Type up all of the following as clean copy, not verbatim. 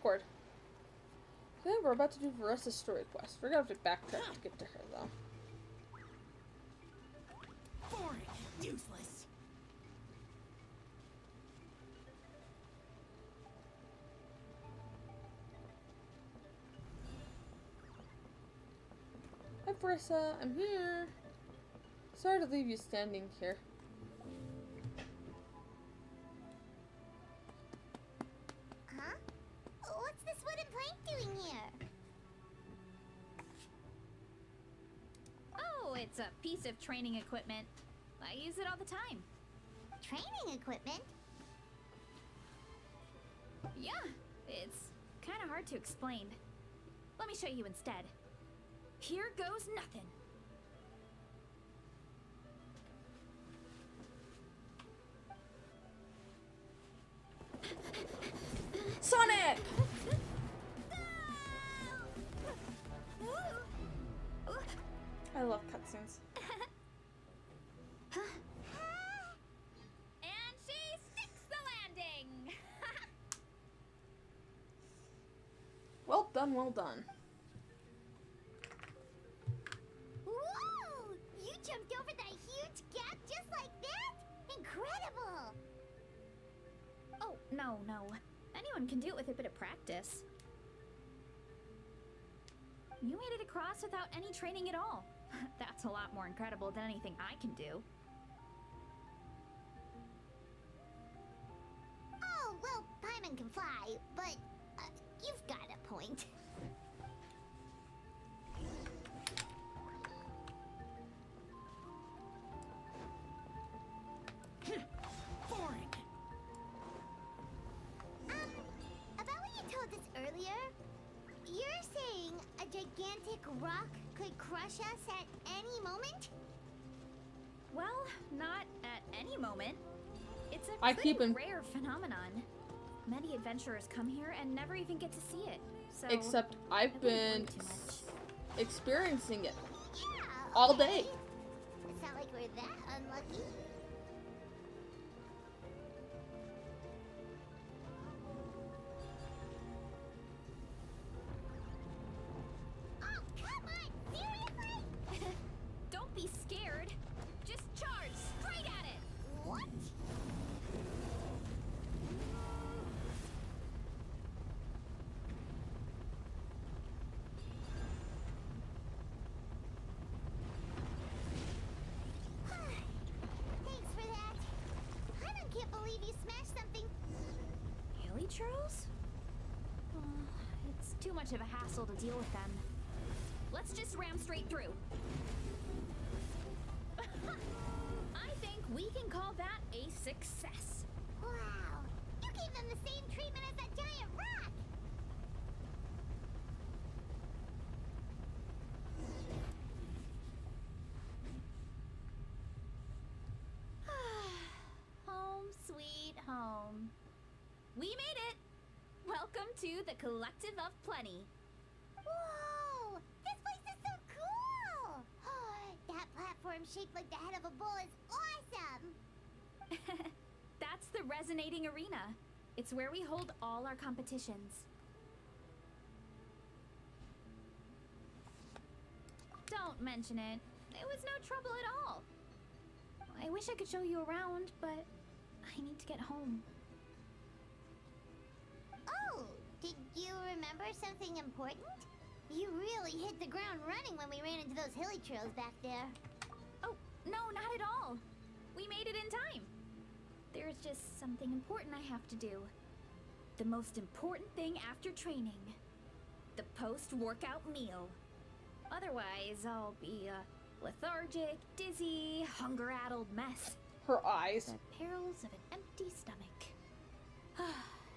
Record. Okay, we're about to do Varessa's story quest. We're gonna have to backtrack to get to her, though. Boring. Useless. Hi, Varessa. I'm here. Sorry to leave you standing here. Huh? What's this wooden plank doing here? Oh, it's a piece of training equipment. I use it all the time. Training equipment? Yeah, it's kind of hard to explain. Let me show you instead. Here goes nothing. Sonic! I love cutscenes. And she sticks the landing! Well done, well done. Whoa! You jumped over that huge gap just like that? Incredible! Oh, no. Anyone can do it with a bit of practice. You made it across without any training at all. That's a lot more incredible than anything I can do. Oh, well, Paimon can fly, but you've got a point. Boring. About what you told us earlier, you're saying a gigantic rock could crush us at any moment? Well, not at any moment. It's a I pretty keep in- rare phenomenon. Many adventurers come here and never even get to see it. So Except I I've wouldn't been worry too much. experiencing it Yeah. all okay. day. It's not like we're that unlucky. Oh, come on! Seriously? Don't be scared. Just charge straight at it. What? Thanks for that. I can't believe you smashed something. Hilly churls? It's too much of a hassle to deal with them. Let's just ram straight through. I think we can call that a success. Wow. You gave them the same treatment as that giant rock. Home sweet home. We made it! Welcome to the Collective of Plenty. Whoa! This place is so cool! That platform shaped like the head of a bull is awesome! That's the Resonating Arena. It's where we hold all our competitions. Don't mention it. It was no trouble at all. I wish I could show you around, but I need to get home. Oh, did you remember something important? You really hit the ground running when we ran into those hilly trails back there. Oh, no, not at all. We made it in time. There's just something important I have to do. The most important thing after training. The post-workout meal. Otherwise, I'll be a lethargic, dizzy, hunger-addled mess. Her eyes. The perils of an empty stomach.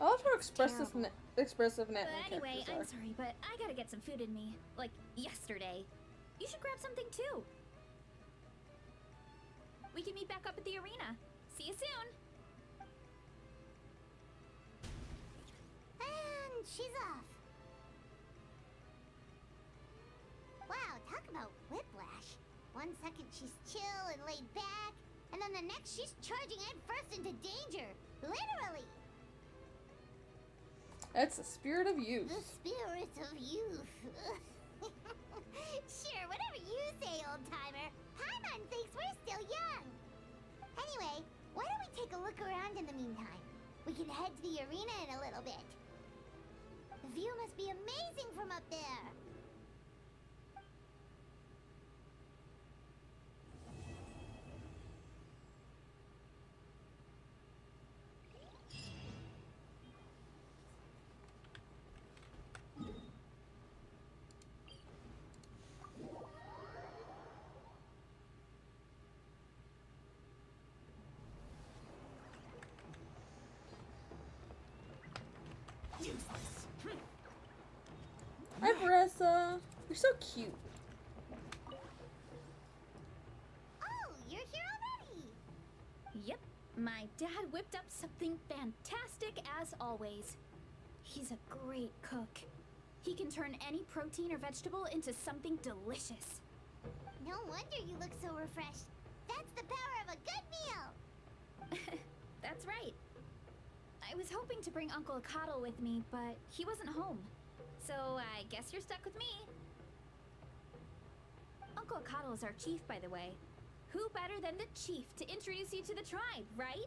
I love how expressive Nat Anyway, characters I'm are. sorry, but I gotta get some food in me. Like, yesterday. You should grab something too. We can meet back up at the arena. See you soon. And she's off. Wow, talk about whiplash. 1 second she's chill and laid back, and then the next she's charging head first into danger. Literally. That's the spirit of youth. The spirit of youth. Sure, whatever you say, old-timer. Paimon thinks we're still young. Anyway, why don't we take a look around in the meantime? We can head to the arena in a little bit. The view must be amazing from up there. Useless. Hi, Varessa. You're so cute. Oh, you're here already. Yep, my dad whipped up something fantastic as always. He's a great cook. He can turn any protein or vegetable into something delicious. No wonder you look so refreshed. That's the power of a good meal. That's right. I was hoping to bring Uncle Akatl with me, but he wasn't home. So I guess you're stuck with me. Uncle Akatl is our chief, by the way. Who better than the chief to introduce you to the tribe, right?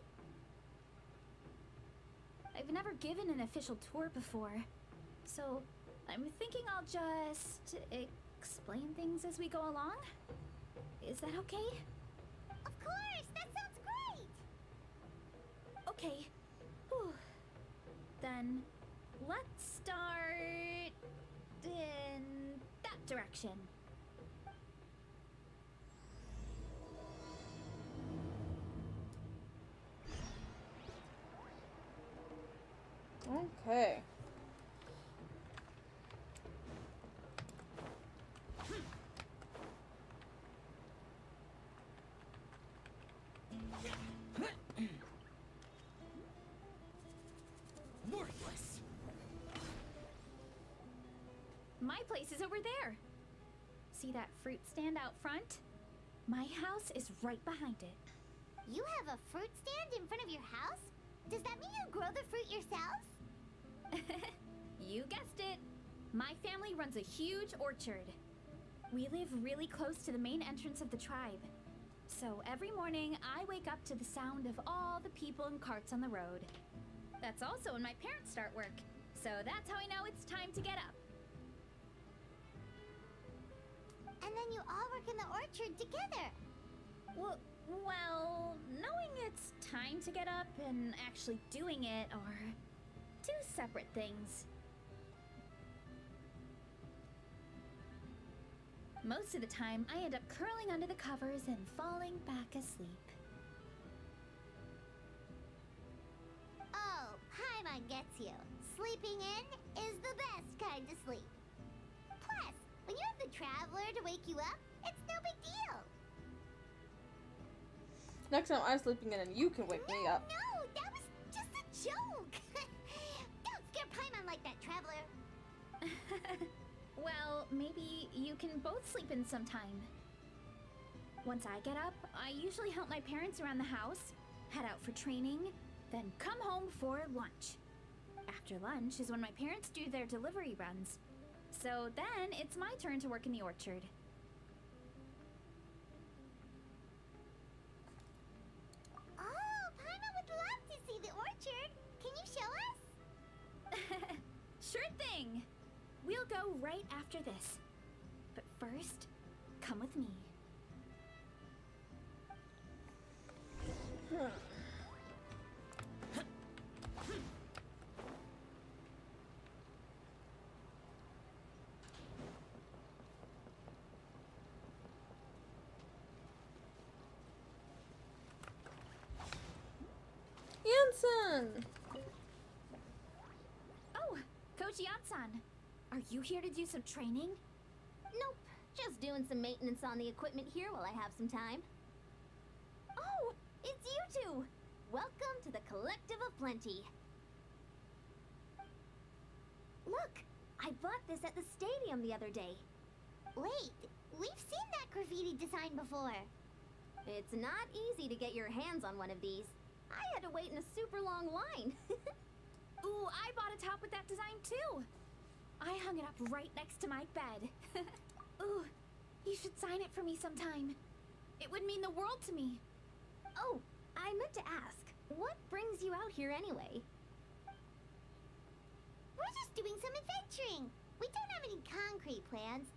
I've never given an official tour before, so I'm thinking I'll just explain things as we go along. Is that okay? Of course, that sounds great. Okay. Whew. Then let's start in that direction. Okay. Worthless. My place is over there. See that fruit stand out front? My house is right behind it. You have a fruit stand in front of your house? Does that mean you grow the fruit yourselves? You guessed it. My family runs a huge orchard. We live really close to the main entrance of the tribe. So every morning, I wake up to the sound of all the people and carts on the road. That's also when my parents start work. So that's how I know it's time to get up. And then you all work in the orchard together. Well, knowing it's time to get up and actually doing it are two separate things. Most of the time, I end up curling under the covers and falling back asleep. Oh, Paimon gets you. Sleeping in is the best kind of sleep. Plus, when you have the Traveler to wake you up, it's no big deal. Next time I'm sleeping in and you can wake me up. No, that was just a joke. Don't scare Paimon like that, Traveler. Well, maybe you can both sleep in sometime. Once I get up, I usually help my parents around the house, head out for training, then come home for lunch. After lunch is when my parents do their delivery runs. So then it's my turn to work in the orchard. Oh, Paimon would love to see the orchard. Can you show us? Sure thing! We'll go right after this. But first, come with me. Yansan! Oh, Coach Yatsan. Are you here to do some training? Nope. Just doing some maintenance on the equipment here while I have some time. Oh, it's you two! Welcome to the Collective of Plenty. Look, I bought this at the stadium the other day. Wait, we've seen that graffiti design before. It's not easy to get your hands on one of these. I had to wait in a super long line. Ooh, I bought a top with that design mine too. I hung it up right next to my bed. Ooh, you should sign it for me sometime. It would mean the world to me. Oh, I meant to ask, what brings you out here anyway? We're just doing some adventuring. We don't have any concrete plans.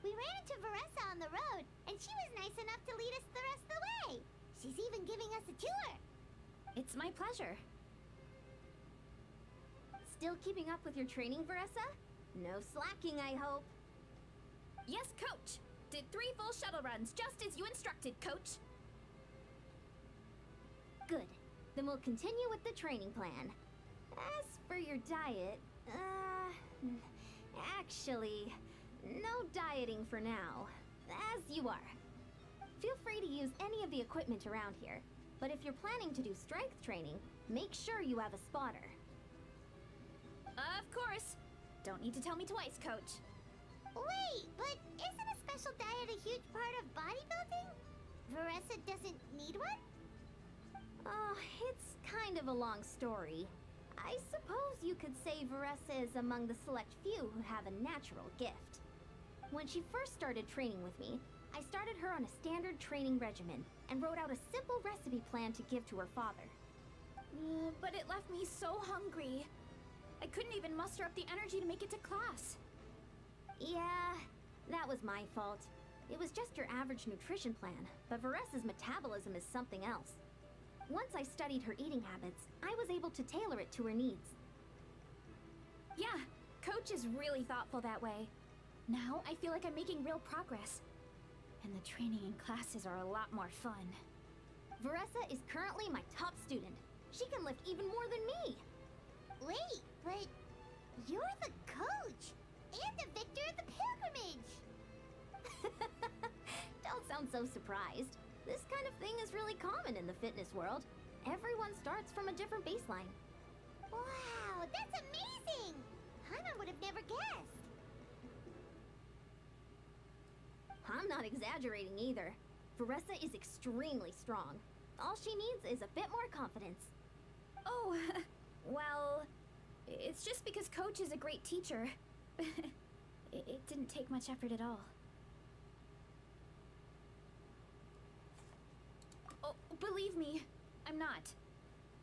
We ran into Varessa on the road, and she was nice enough to lead us the rest of the way. She's even giving us a tour. It's my pleasure. Still keeping up with your training, Varessa? No slacking, I hope. Yes, Coach. Did 3 full shuttle runs, just as you instructed, Coach. Good. Then we'll continue with the training plan. As for your diet, actually, no dieting for now. As you are. Feel free to use any of the equipment around here. But if you're planning to do strength training, make sure you have a spotter. Of course. Don't need to tell me twice, Coach. Wait, but isn't a special diet a huge part of bodybuilding? Varessa doesn't need one? Oh, it's kind of a long story. I suppose you could say Varessa is among the select few who have a natural gift. When she first started training with me, I started her on a standard training regimen and wrote out a simple recipe plan to give to her father. But it left me so hungry. I couldn't even muster up the energy to make it to class. Yeah, that was my fault. It was just your average nutrition plan, but Varessa's metabolism is something else. Once I studied her eating habits, I was able to tailor it to her needs. Yeah, Coach is really thoughtful that way. Now I feel like I'm making real progress. And the training and classes are a lot more fun. Varessa is currently my top student. She can lift even more than me. Wait, but you're the coach and the victor of the pilgrimage. Don't sound so surprised. This kind of thing is really common in the fitness world. Everyone starts from a different baseline. Wow, that's amazing! Paimon would have never guessed. I'm not exaggerating either. Varessa is extremely strong. All she needs is a bit more confidence. Oh, well, it's just because Coach is a great teacher. It didn't take much effort at all. Oh, believe me, I'm not.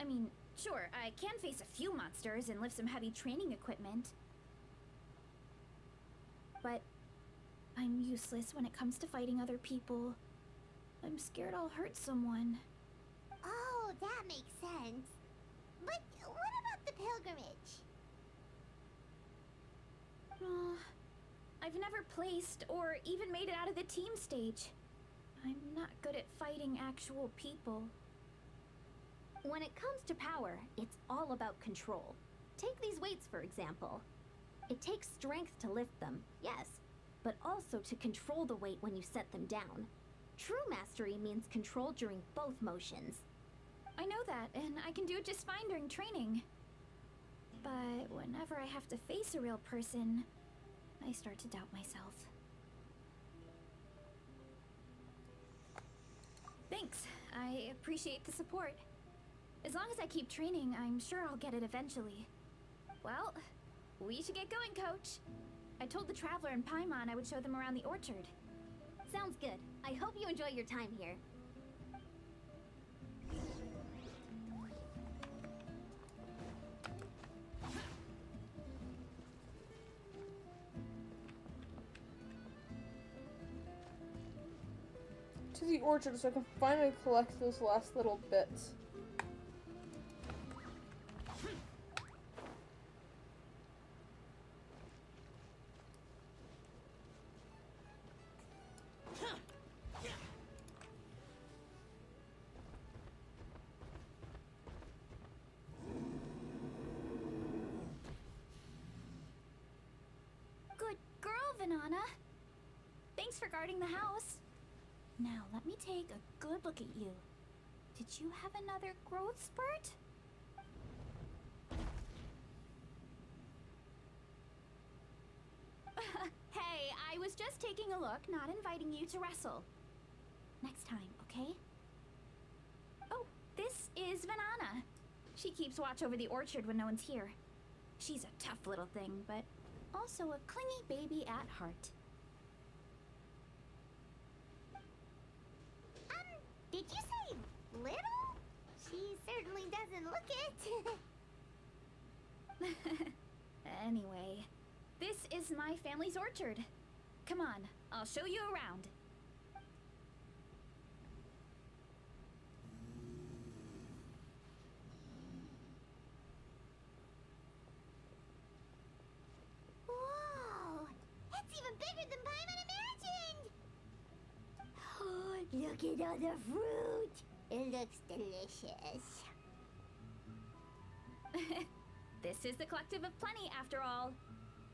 I mean, sure, I can face a few monsters and lift some heavy training equipment. But I'm useless when it comes to fighting other people. I'm scared I'll hurt someone. Oh, that makes sense. But what about the pilgrimage? I've never placed or even made it out of the team stage. I'm not good at fighting actual people. When it comes to power, it's all about control. Take these weights, for example. It takes strength to lift them, yes, but also to control the weight when you set them down. True mastery means control during both motions. I know that, and I can do it just fine during training. But whenever I have to face a real person, I start to doubt myself. Thanks. I appreciate the support. As long as I keep training, I'm sure I'll get it eventually. Well, we should get going, Coach. I told the Traveler and Paimon I would show them around the orchard. Sounds good. I hope you enjoy your time here. To the orchard so I can finally collect those last little bits. Good girl, Vanana. Thanks for guarding the house. Now, let me take a good look at you. Did you have another growth spurt? Hey, I was just taking a look, not inviting you to wrestle. Next time, okay? Oh, this is Vanana. She keeps watch over the orchard when no one's here. She's a tough little thing, but also a clingy baby at heart. Did you say little? She certainly doesn't look it. Anyway, this is my family's orchard. Come on, I'll show you around. Whoa! It's even bigger than Paimon imagined! Look at all the fruit! It looks delicious. This is the Collective of Plenty, after all.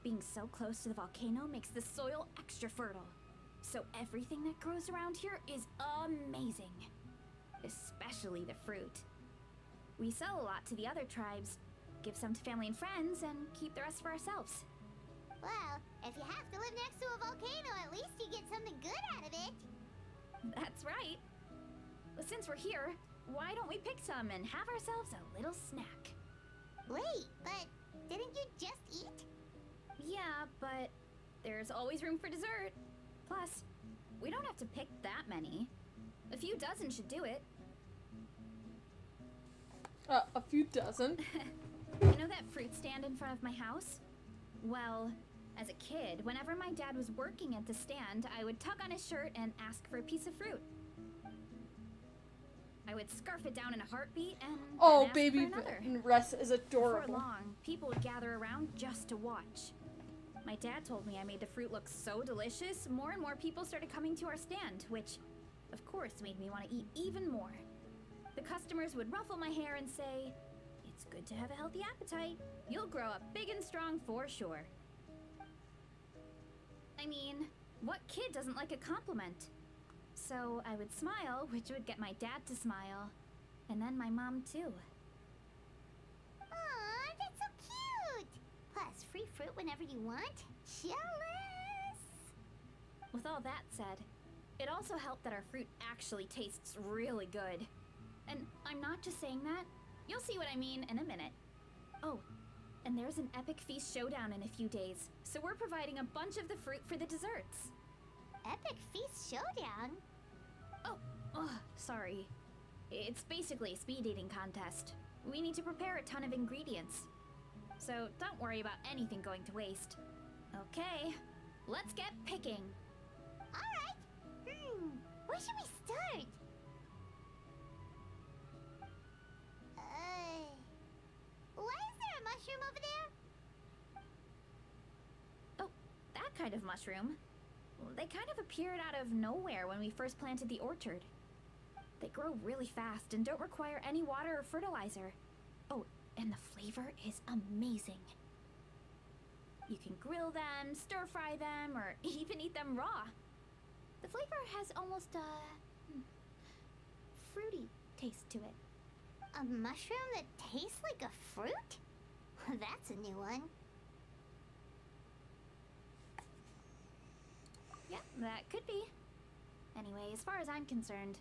Being so close to the volcano makes the soil extra fertile. So everything that grows around here is amazing. Especially the fruit. We sell a lot to the other tribes, give some to family and friends, and keep the rest for ourselves. Well, if you have to live next to a volcano, at least you get something good out of it. That's right. Well, since we're here, why don't we pick some and have ourselves a little snack? Wait, but didn't you just eat? Yeah, but there's always room for dessert. Plus, we don't have to pick that many. A few dozen should do it. A few dozen? You know that fruit stand in front of my house? Well, as a kid, whenever my dad was working at the stand, I would tug on his shirt and ask for a piece of fruit. I would scarf it down in a heartbeat and Oh, then ask baby for another. Varessa is Before adorable. long, people would gather around just to watch. My dad told me I made the fruit look so delicious, more and more people started coming to our stand, which, of course, made me want to eat even more. The customers would ruffle my hair and say, "It's good to have a healthy appetite. You'll grow up big and strong for sure." I mean, what kid doesn't like a compliment? So I would smile, which would get my dad to smile, and then my mom too. Aw, that's so cute! Plus, free fruit whenever you want. Jealous! With all that said, it also helped that our fruit actually tastes really good. And I'm not just saying that. You'll see what I mean in a minute. Oh, and there's an epic feast showdown in a few days, so we're providing a bunch of the fruit for the desserts. Epic Feast Showdown? Oh, sorry. It's basically a speed eating contest. We need to prepare a ton of ingredients. So don't worry about anything going to waste. Okay, let's get picking. Alright. Where should we start? Why is there a mushroom over there? Oh, that kind of mushroom. They kind of appeared out of nowhere when we first planted the orchard. They grow really fast and don't require any water or fertilizer. Oh, and the flavor is amazing. You can grill them, stir fry them, or even eat them raw. The flavor has almost a fruity taste to it. A mushroom that tastes like a fruit? That's a new one. Yeah, that could be. Anyway, as far as I'm concerned,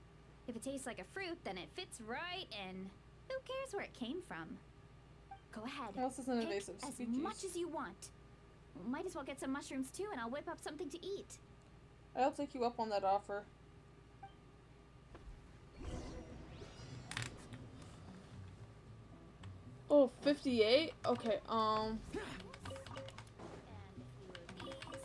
if it tastes like a fruit, then it fits right in. Who cares where it came from? Go ahead. This is an Pick invasive as species. much as you want. Might as well get some mushrooms too, and I'll whip up something to eat. I'll take you up on that offer. Oh, 58? Okay, And a few of these.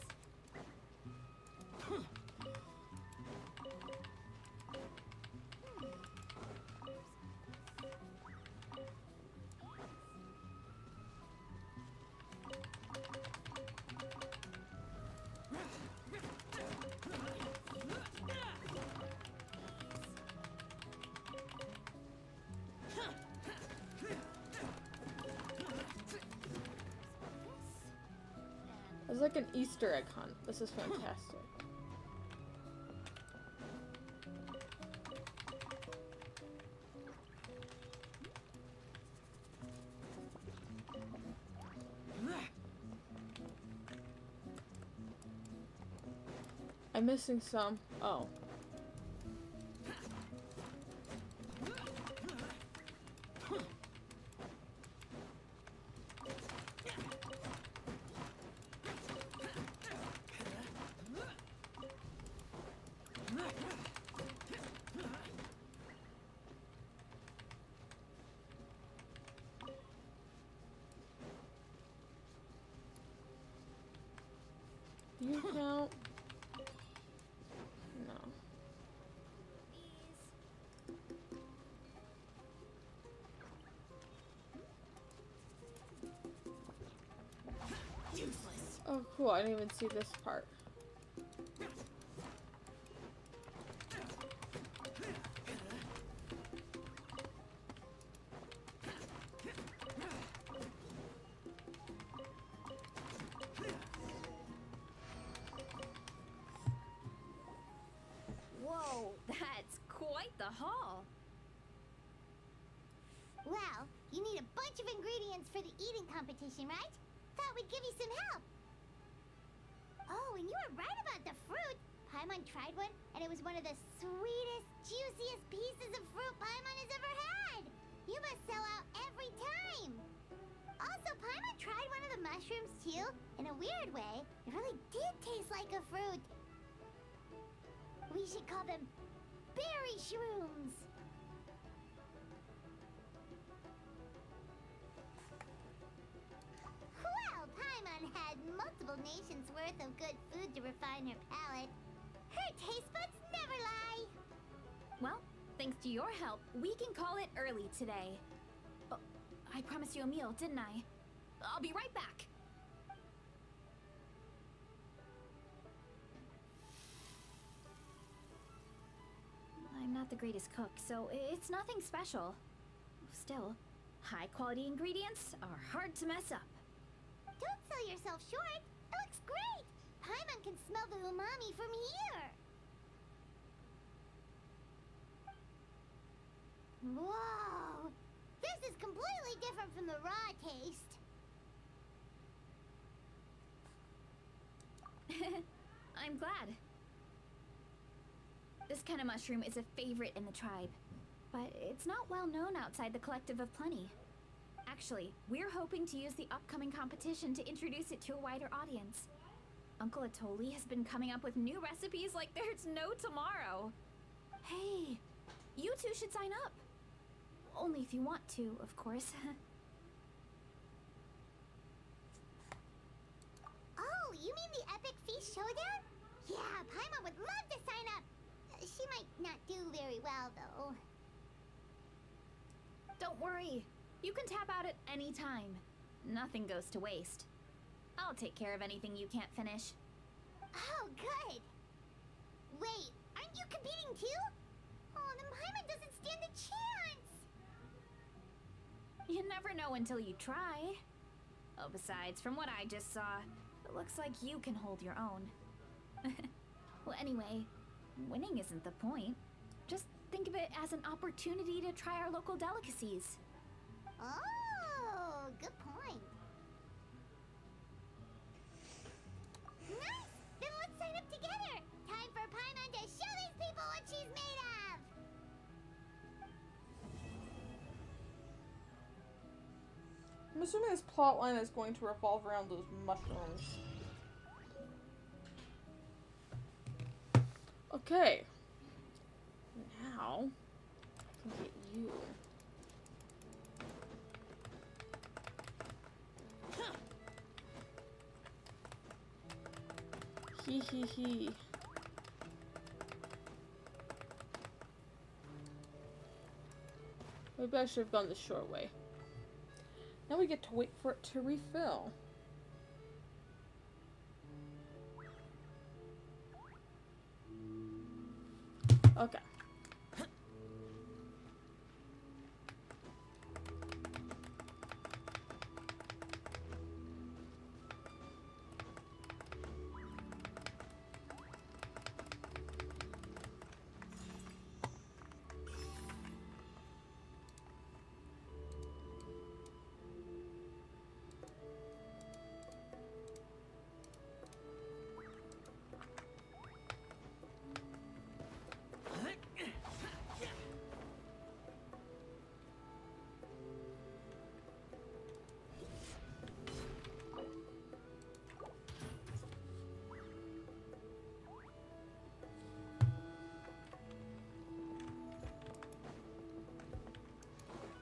it's like an Easter egg hunt. This is fantastic. I'm missing some. Oh. Oh, cool. I didn't even see this part. Whoa, that's quite the haul. Well, you need a bunch of ingredients for the eating competition, right? Thought we'd give you some help. Oh, and you were right about the fruit. Paimon tried one, and it was one of the sweetest, juiciest pieces of fruit Paimon has ever had. You must sell out every time. Also, Paimon tried one of the mushrooms too. In a weird way, it really did taste like a fruit. We should call them berry shrooms. Well, Paimon had multiple nations' worth of good food to refine her palate. Her taste buds never lie. Well, thanks to your help, we can call it early today. Oh, I promised you a meal, didn't I? I'll be right back. I'm not the greatest cook, so it's nothing special. Still, high-quality ingredients are hard to mess up. Don't sell yourself short. It looks great. Paimon can smell the umami from here. Whoa! This is completely different from the raw taste. I'm glad. This kind of mushroom is a favorite in the tribe, but it's not well known outside the Collective of Plenty. Actually, we're hoping to use the upcoming competition to introduce it to a wider audience. Uncle Atoli has been coming up with new recipes like there's no tomorrow. Hey, you two should sign up. Only if you want to, of course. Oh, you mean the Epic Feast Showdown? Yeah, Paimon would love to sign up. She might not do very well, though. Don't worry. You can tap out at any time. Nothing goes to waste. I'll take care of anything you can't finish. Oh, good. Wait, aren't you competing too? Oh, then Paimon doesn't stand a chance. You never know until you try. Oh, besides, from what I just saw, it looks like you can hold your own. Well, anyway, winning isn't the point. Just think of it as an opportunity to try our local delicacies. Oh, good point. Nice! Then let's sign up together. Time for Paimon to show these people what she's made of. I'm assuming this plotline is going to revolve around those mushrooms. Okay. Now, I can get you. Hee hee hee. Maybe I should have gone the short way. Now we get to wait for it to refill. Okay.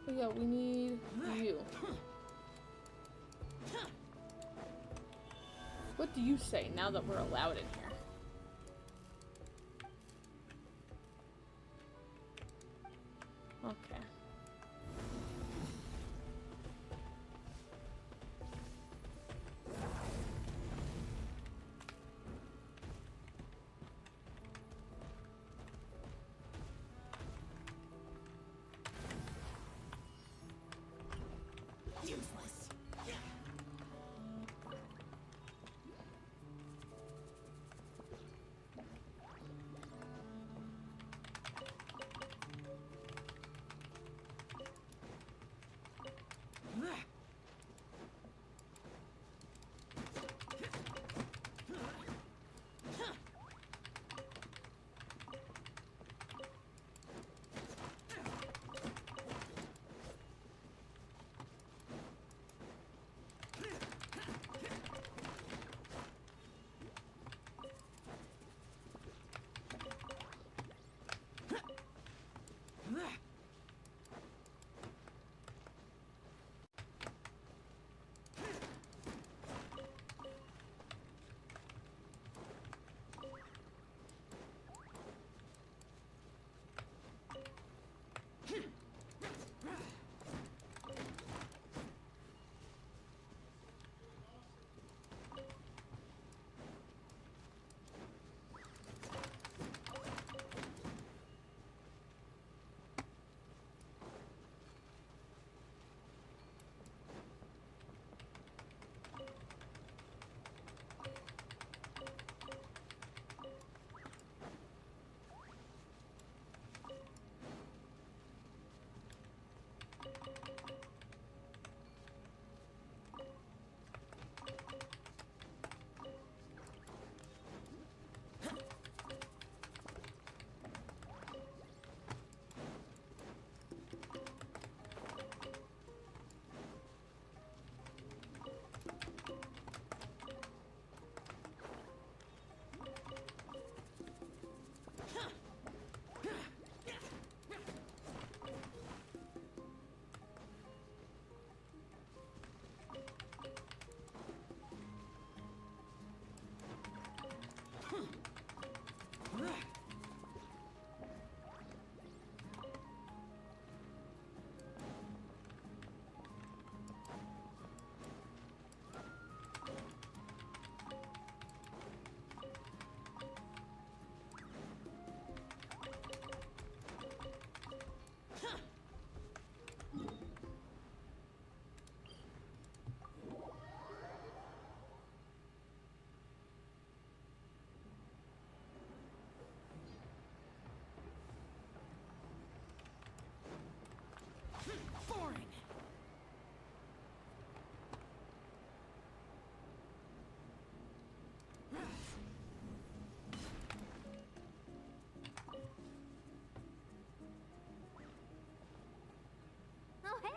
Oh yeah, we need you. What do you say now that we're allowed in here? Okay.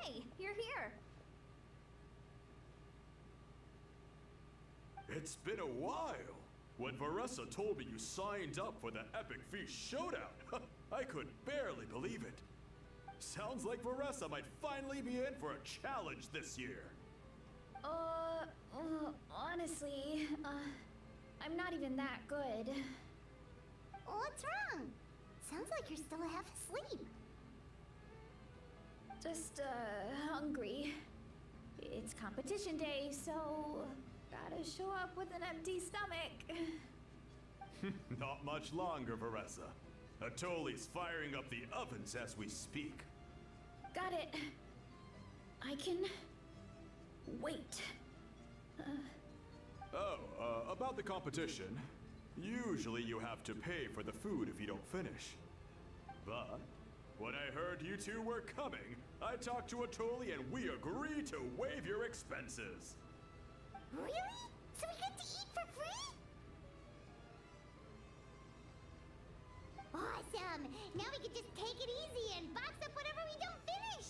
Hey, you're here. It's been a while. When Varessa told me you signed up for the Epic Feast Showdown, I could barely believe it. Sounds like Varessa might finally be in for a challenge this year. Honestly, I'm not even that good. What's wrong? Sounds like you're still half asleep. Just, hungry. It's competition day, so gotta show up with an empty stomach. Not much longer, Varessa. Atoli's firing up the ovens as we speak. Got it. I can wait. About the competition. Usually you have to pay for the food if you don't finish. But when I heard you two were coming, I talked to Atoli and we agreed to waive your expenses. Really? So we get to eat for free? Awesome! Now we can just take it easy and box up whatever we don't finish!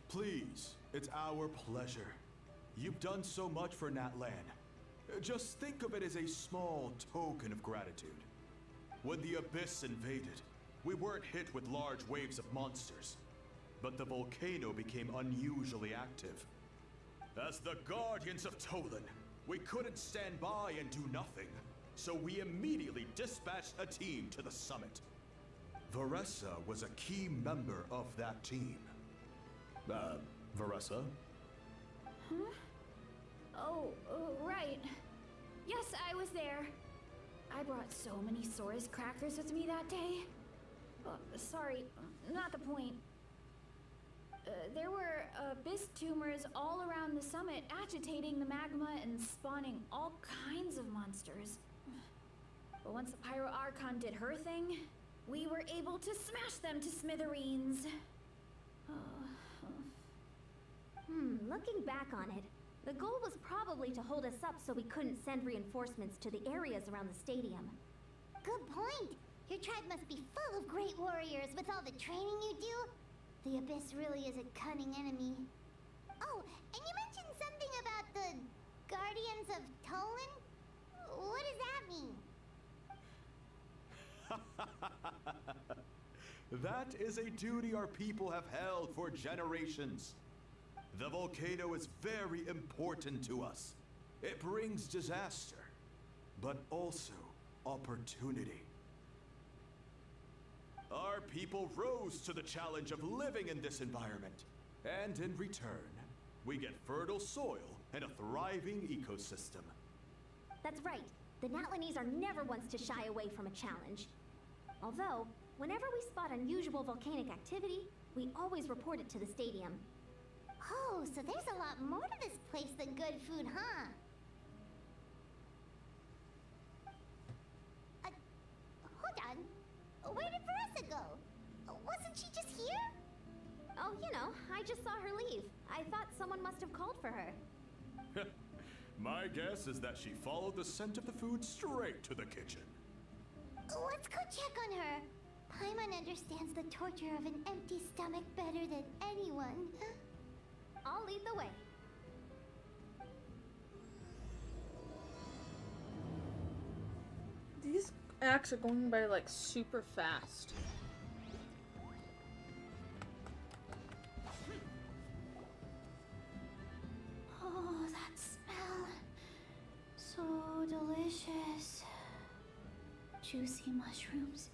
Please, it's our pleasure. You've done so much for Natlan. Just think of it as a small token of gratitude. When the Abyss invaded, we weren't hit with large waves of monsters, but the volcano became unusually active. As the Guardians of Tolan, we couldn't stand by and do nothing, so we immediately dispatched a team to the summit. Varessa was a key member of that team. Varessa? Huh? Oh, right. Yes, I was there. I brought so many Saurus crackers with me that day. Sorry, not the point. There were abyss tumors all around the summit, agitating the magma and spawning all kinds of monsters. But once the Pyro Archon did her thing, we were able to smash them to smithereens. Looking back on it, the goal was probably to hold us up so we couldn't send reinforcements to the areas around the stadium. Good point! Your tribe must be full of great warriors with all the training you do. The Abyss really is a cunning enemy. Oh, and you mentioned something about the Guardians of Tolan? What does that mean? That is a duty our people have held for generations. The volcano is very important to us. It brings disaster, but also opportunity. Our people rose to the challenge of living in this environment, and in return, we get fertile soil and a thriving ecosystem. That's right. The Natlanese are never ones to shy away from a challenge. Although, whenever we spot unusual volcanic activity, we always report it to the stadium. Oh, so there's a lot more to this place than good food, huh? Hold on. Where did Varessa go? Wasn't she just here? Oh, you know, I just saw her leave. I thought someone must have called for her. My guess is that she followed the scent of the food straight to the kitchen. Let's go check on her. Paimon understands the torture of an empty stomach better than anyone. I'll lead the way. These acts are going by like super fast. Oh, that smell. So delicious. Juicy mushrooms,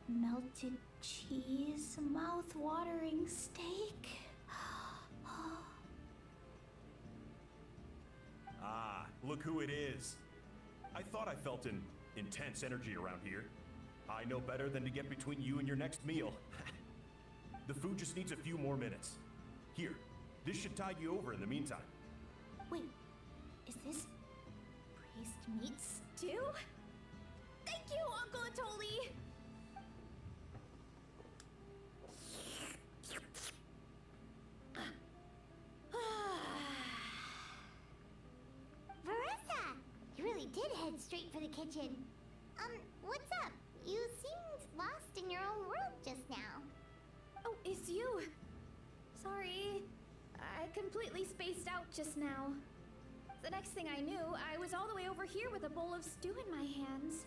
melted cheese, mouth-watering steak. Ah, look who it is. I thought I felt an intense energy around here. I know better than to get between you and your next meal. The food just needs a few more minutes. Here, this should tide you over in the meantime. Wait, is this priest meat stew? Thank you, Uncle Atoli! Varessa! You really did head straight for the kitchen. What's up? You seemed lost in your own completely spaced out just now. The next thing I knew, I was all the way over here with a bowl of stew in my hands.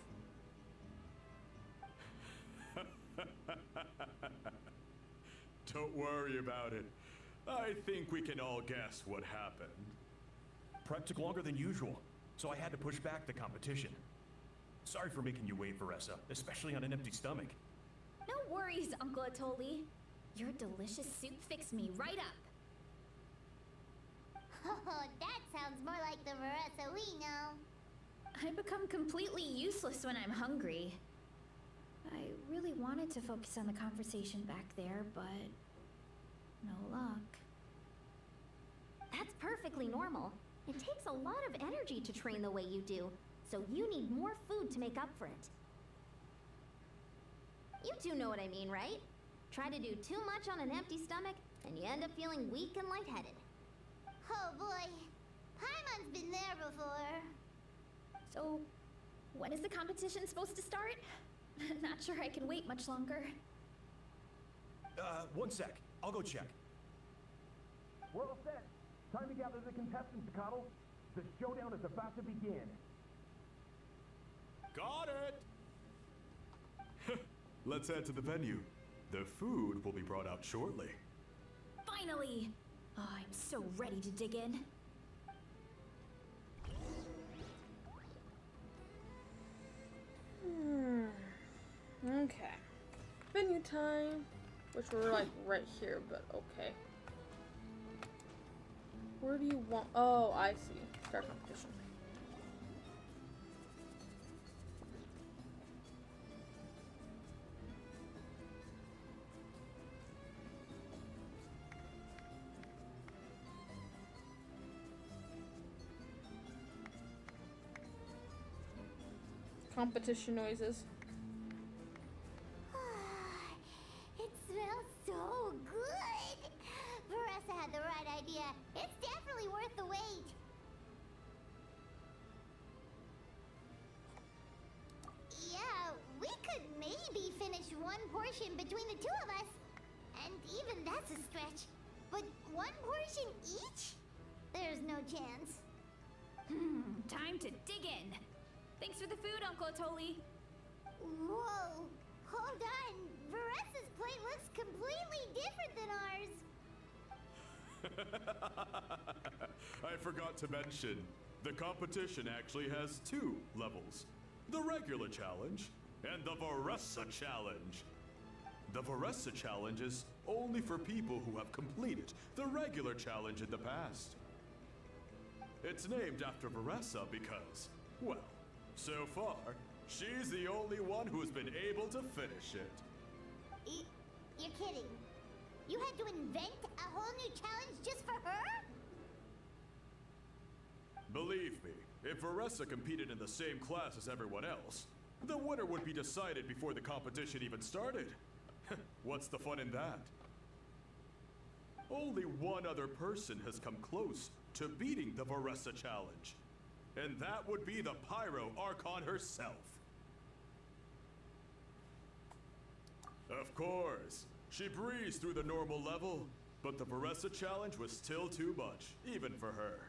Don't worry about it. I think we can all guess what happened. Prep took longer than usual, so I had to push back the competition. Sorry for making you wait, Varessa, especially on an empty stomach. No worries, Uncle Atoli. Your delicious soup fixed me right up. Oh, that sounds more like the Varessa we know. I become completely useless when I'm hungry. I really wanted to focus on the conversation back there, but no luck. That's perfectly normal. It takes a lot of energy to train the way you do, so you need more food to make up for it. You do know what I mean, right? Try to do too much on an empty stomach, and you end up feeling weak and lightheaded. Oh boy, Paimon's been there before. So, when is the competition supposed to start? Not sure I can wait much longer. One sec. I'll go check. We're all set. Time to gather the contestants, Coddle. The showdown is about to begin. Got it! Let's head to the venue. The food will be brought out shortly. Finally! Oh, I'm so ready to dig in. Okay. Venue time. Which we're like right here, but okay. Where do you want? Oh, I see. Start competition. Competition noises. It smells so good. Varessa had the right idea. It's definitely worth the wait. Yeah, we could maybe finish one portion between the two of us. And even that's a stretch. But one portion each? There's no chance. Time to dig in. Thanks for the food, Uncle Atoli. Whoa, hold on. Varessa's plate looks completely different than ours. I forgot to mention, the competition actually has two levels. The regular challenge and the Varessa challenge. The Varessa challenge is only for people who have completed the regular challenge in the past. It's named after Varessa because, well, so far, she's the only one who's been able to finish it. You're kidding. You had to invent a whole new challenge just for her? Believe me, if Varessa competed in the same class as everyone else, the winner would be decided before the competition even started. What's the fun in that? Only one other person has come close to beating the Varessa challenge. And that would be the Pyro Archon herself. Of course, she breezed through the normal level, but the Varessa challenge was still too much, even for her.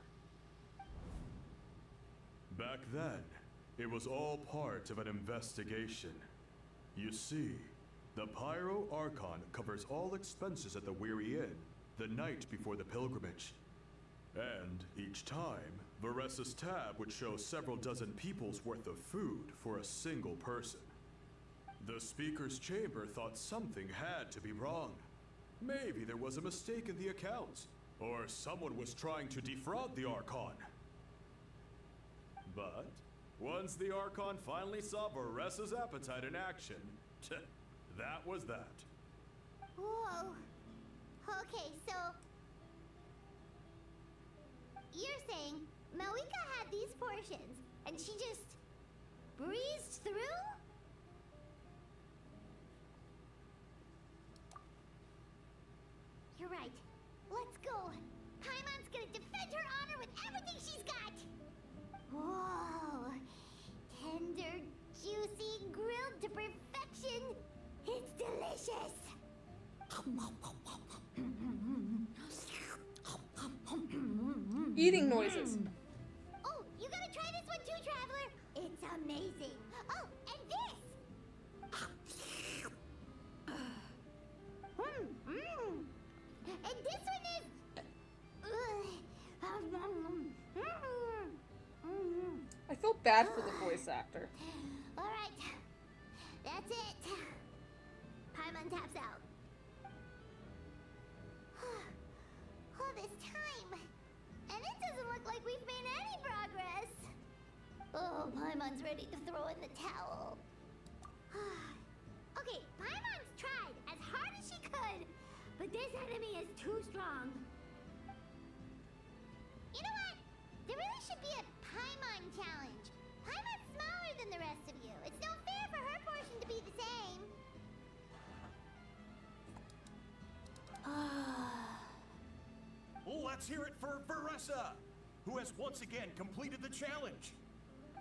Back then, it was all part of an investigation. You see, the Pyro Archon covers all expenses at the Weary Inn the night before the pilgrimage. And each time, Varessa's tab would show several dozen people's worth of food for a single person. The speaker's chamber thought something had to be wrong. Maybe there was a mistake in the accounts, or someone was trying to defraud the Archon. But once the Archon finally saw Varessa's appetite in action, that was that. Whoa. Okay, so... You're saying Malika had these portions, and she just breezed through? You're right. Let's go. Paimon's gonna defend her honor with everything she's got. Whoa. Tender, juicy, grilled to perfection. It's delicious. Eating noises. Oh, you gotta try this one too, Traveler. It's amazing. Oh, and this. And this one is. I feel bad for the voice actor. All right, that's it. Paimon taps out. All this time, and it doesn't look like we've made any progress. Oh, Paimon's ready to throw in the towel. Okay, Paimon's tried as hard as she could, but this enemy is too strong. You know what? There really should be a Paimon challenge. Paimon's smaller than the rest of you. It's no fair for her portion to be the same. Let's hear it for Varessa, who has once again completed the challenge.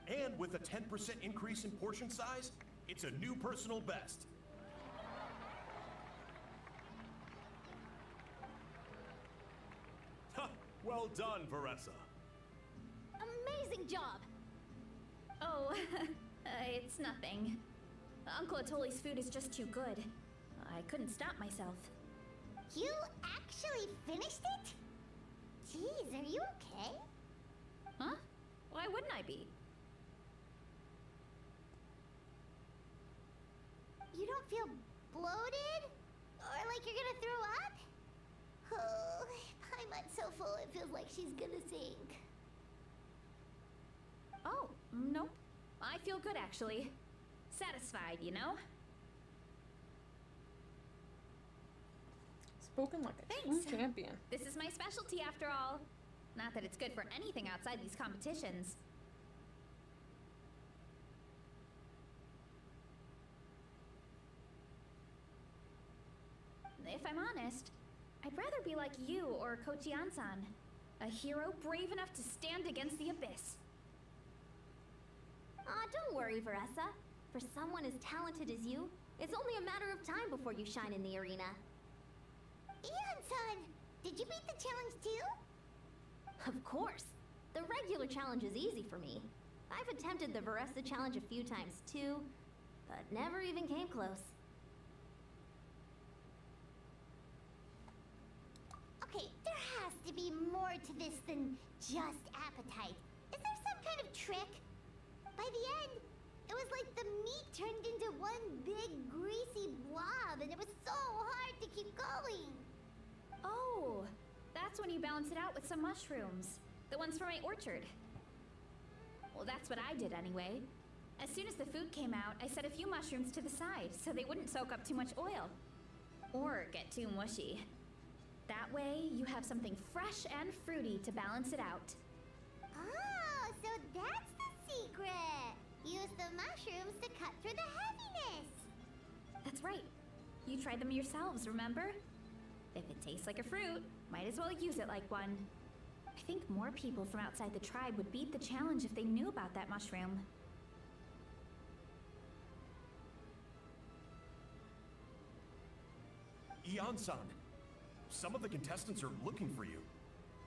And with a 10% increase in portion size, it's a new personal best. Ha! Well done, Varessa. Amazing job! Oh, it's nothing. Uncle Atoli's food is just too good. I couldn't stop myself. You actually finished it? Jeez, are you okay? Huh? Why wouldn't I be? You don't feel bloated? Or like you're gonna throw up? Oh, Paimon's so full it feels like she's gonna sink. Oh, nope. I feel good, actually. Satisfied, you know? Spoken like a true Thanks. champion. This is my specialty, after all. Not that it's good for anything outside these competitions. If I'm honest, I'd rather be like you or Kochi Ansan. A hero brave enough to stand against the abyss. Aw, don't worry, Varessa. For someone as talented as you, it's only a matter of time before you shine in the arena. Ian-san, did you beat the challenge too? Of course. The regular challenge is easy for me. I've attempted the Varessa challenge a few times too, but never even came close. Okay, there has to be more to this than just appetite. Is there some kind of trick? By the end, it was like the meat turned into one big greasy blob and it was so hard to keep going. Oh, that's when you balance it out with some mushrooms. The ones from my orchard. Well, that's what I did anyway. As soon as the food came out, I set a few mushrooms to the side so they wouldn't soak up too much oil. Or get too mushy. That way, you have something fresh and fruity to balance it out. Oh, so that's the secret. Use the mushrooms to cut through the heaviness. That's right. You tried them yourselves, remember? If it tastes like a fruit, might as well use it like one. I think more people from outside the tribe would beat the challenge if they knew about that mushroom. Ian-san, some of the contestants are looking for you.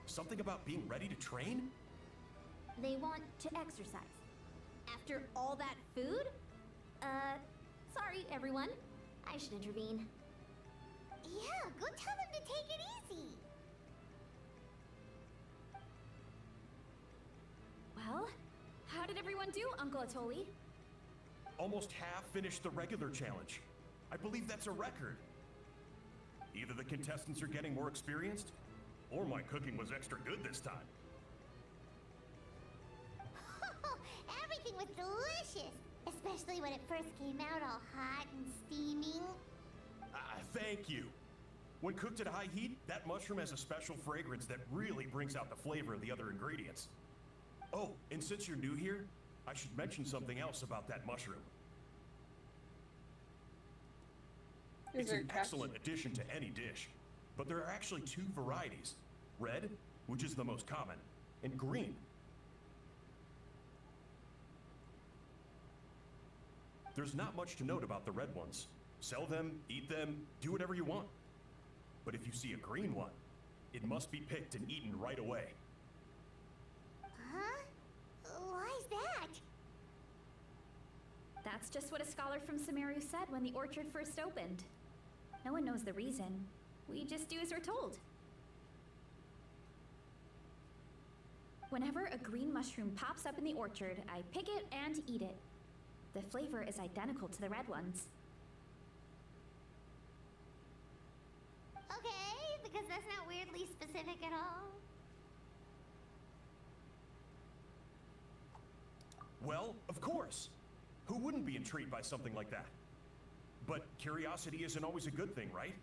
Something about being ready to train? They want to exercise. After all that food? Sorry, everyone. I should intervene. Yeah, go tell them to take it easy. Well, how did everyone do, Uncle Atoli? Almost half finished the regular challenge. I believe that's a record. Either the contestants are getting more experienced, or my cooking was extra good this time. Everything was delicious, especially when it first came out all hot and steaming. Thank you. When cooked at high heat, that mushroom has a special fragrance that really brings out the flavor of the other ingredients. Oh, and since you're new here, I should mention something else about that mushroom. It's an excellent addition to any dish, but there are actually two varieties. Red, which is the most common, and green. There's not much to note about the red ones. Sell them, eat them, do whatever you want. But if you see a green one, it must be picked and eaten right away. Huh? Why's that? That's just what a scholar from Sumeru said when the orchard first opened. No one knows the reason. We just do as we're told. Whenever a green mushroom pops up in the orchard, I pick it and eat it. The flavor is identical to the red ones. Okay, because that's not weirdly specific at all. Well, of course. Who wouldn't be intrigued by something like that? But curiosity isn't always a good thing, right?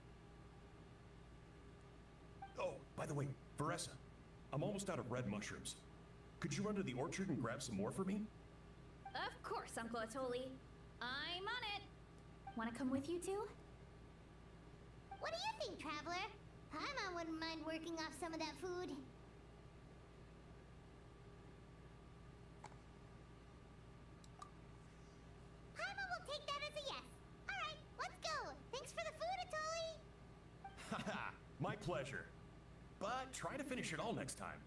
Oh, by the way, Varessa, I'm almost out of red mushrooms. Could you run to the orchard and grab some more for me? Of course, Uncle Atoli. I'm on it. Want to come with you too? What do you think, Traveler? Paimon wouldn't mind working off some of that food. Paimon will take that as a yes. Alright, let's go. Thanks for the food, Atoli. Haha, my pleasure. But try to finish it all next time.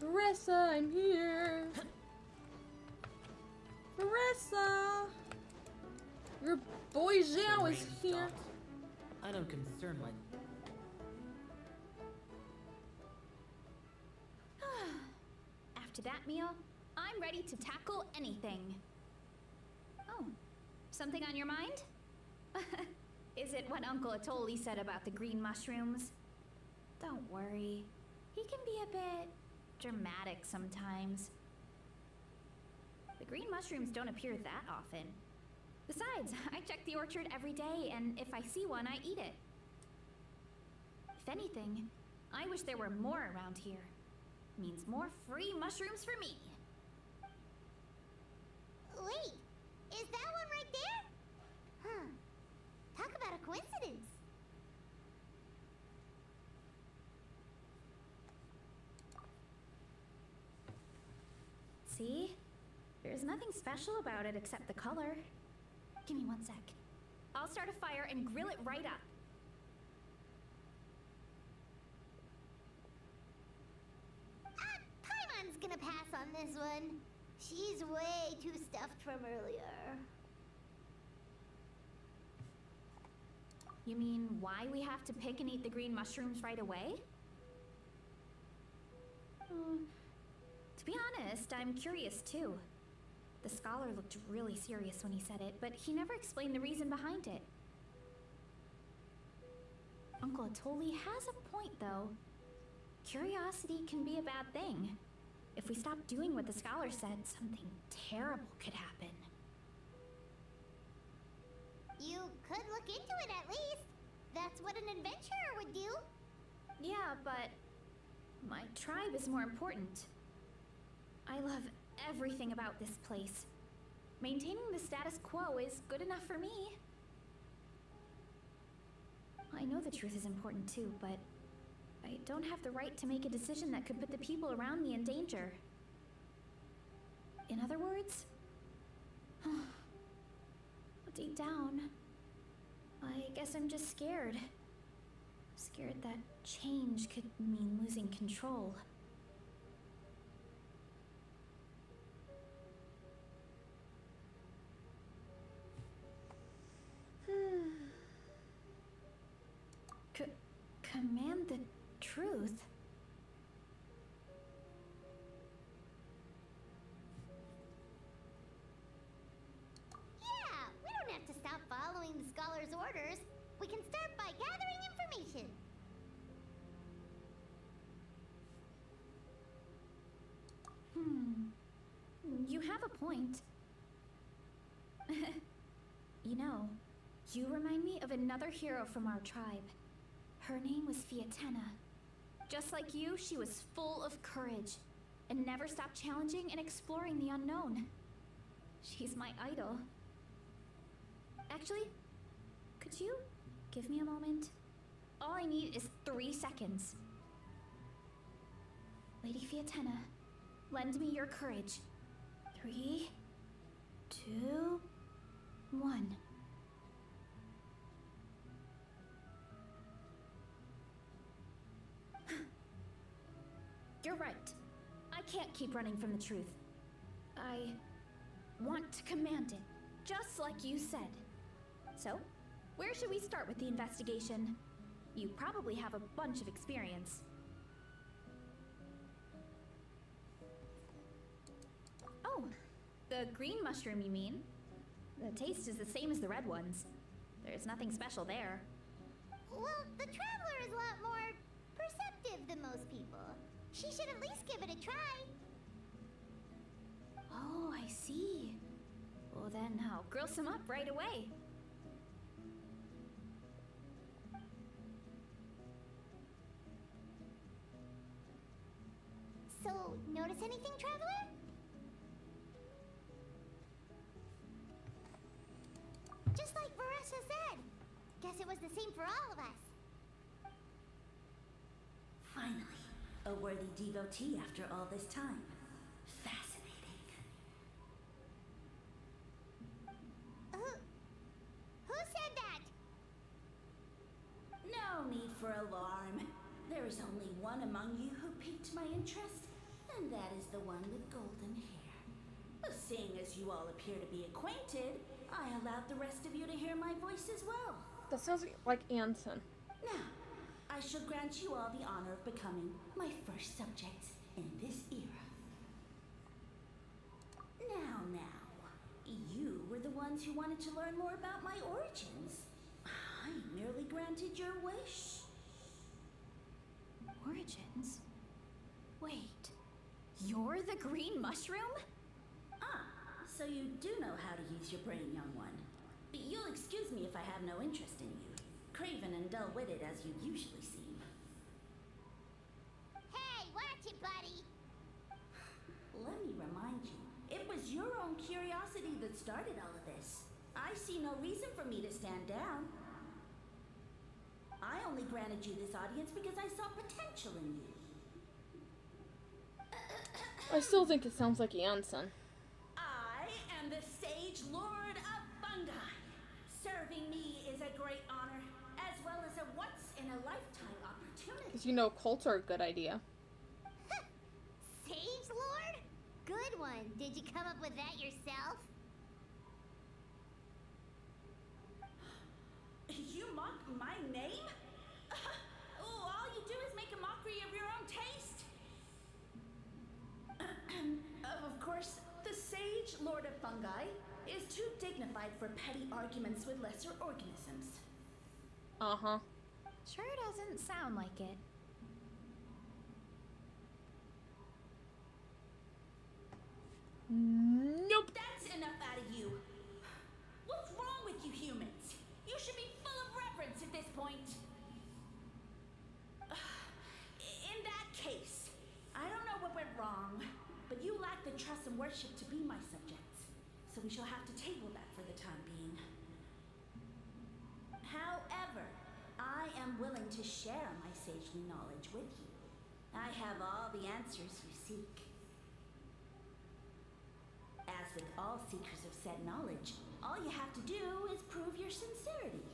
Varessa, I'm here. Varessa! Your boy Zhao is here. I don't concern my... After that meal, I'm ready to tackle anything. Oh, something on your mind? Is it what Uncle Atoli said about the green mushrooms? Don't worry. He can be a bit dramatic sometimes. The green mushrooms don't appear that often. Besides, I check the orchard every day, and if I see one, I eat it. If anything, I wish there were more around here. Means more free mushrooms for me. Wait, is that one right there? Huh. Talk about a coincidence. See? There's nothing special about it except the color. Give me 1 sec. I'll start a fire and grill it right up. Paimon's gonna pass on this one. She's way too stuffed from earlier. You mean why we have to pick and eat the green mushrooms right away? To be honest, I'm curious too. The scholar looked really serious when he said it, but he never explained the reason behind it. Uncle Atoli has a point though. Curiosity can be a bad thing. If we stop doing what the scholar said, something terrible could happen. You could look into it at least. That's what an adventurer would do. Yeah, but my tribe is more important. I love everything about this place. Maintaining the status quo is good enough for me. I know the truth is important too, but I don't have the right to make a decision that could put the people around me in danger. In other words, deep down, I guess I'm just scared. Scared that change could mean losing control. Command the truth? Yeah, we don't have to stop following the scholar's orders. We can start by gathering information. You have a point. You know, You remind me of another hero from our tribe. Her name was Fiatena. Just like you, she was full of courage and never stopped challenging and exploring the unknown. She's my idol. Actually, could you give me a moment? All I need is 3 seconds. Lady Fiatena, lend me your courage. 3, 2, 1. You're right. I can't keep running from the truth. I want to command it, just like you said. So, where should we start with the investigation? You probably have a bunch of experience. Oh, the green mushroom, you mean? The taste is the same as the red ones. There's nothing special there. Well, the Traveler is a lot more perceptive than most people. She should at least give it a try. Oh, I see. Well then, I'll grill some up right away. So, notice anything, Traveler? Just like Varessa said. Guess it was the same for all of us. Finally, a worthy devotee after all this time. Fascinating. Who said that? No need for alarm. There is only one among you who piqued my interest, and that is the one with golden hair. But seeing as you all appear to be acquainted, I allowed the rest of you to hear my voice as well. That sounds like Anson. Now, I shall grant you all the honor of becoming my first subjects in this era. Now, you were the ones who wanted to learn more about my origins. I merely granted your wish. Origins? Wait, you're the green mushroom? Ah, so you do know how to use your brain, young one. But you'll excuse me if I have no interest in you, craven and dull-witted as you usually seem. Hey, watch it, buddy. Let me remind you, it was your own curiosity that started all of this. I see no reason for me to stand down. I only granted you this audience because I saw potential in you. I still think it sounds like Anson. I am the Sage Lord of Fungi. Serving me is a great honor, as well as a once-in-a-lifetime opportunity. Because you know cults are a good idea. Sage Lord? Good one. Did you come up with that yourself? You mock my name? All you do is make a mockery of your own taste. Of course, the Sage Lord of Fungi is too dignified for petty arguments with lesser organisms. Uh-huh. Sure doesn't sound like it. Nope. That's enough out of you. What's wrong with you humans? You should be full of reverence at this point. In that case, I don't know what went wrong, but you lack the trust and worship to be my subjects. So we shall have to table that for the time being. However, I am willing to share my sagely knowledge with you. I have all the answers you seek. As with all seekers of said knowledge, all you have to do is prove your sincerity,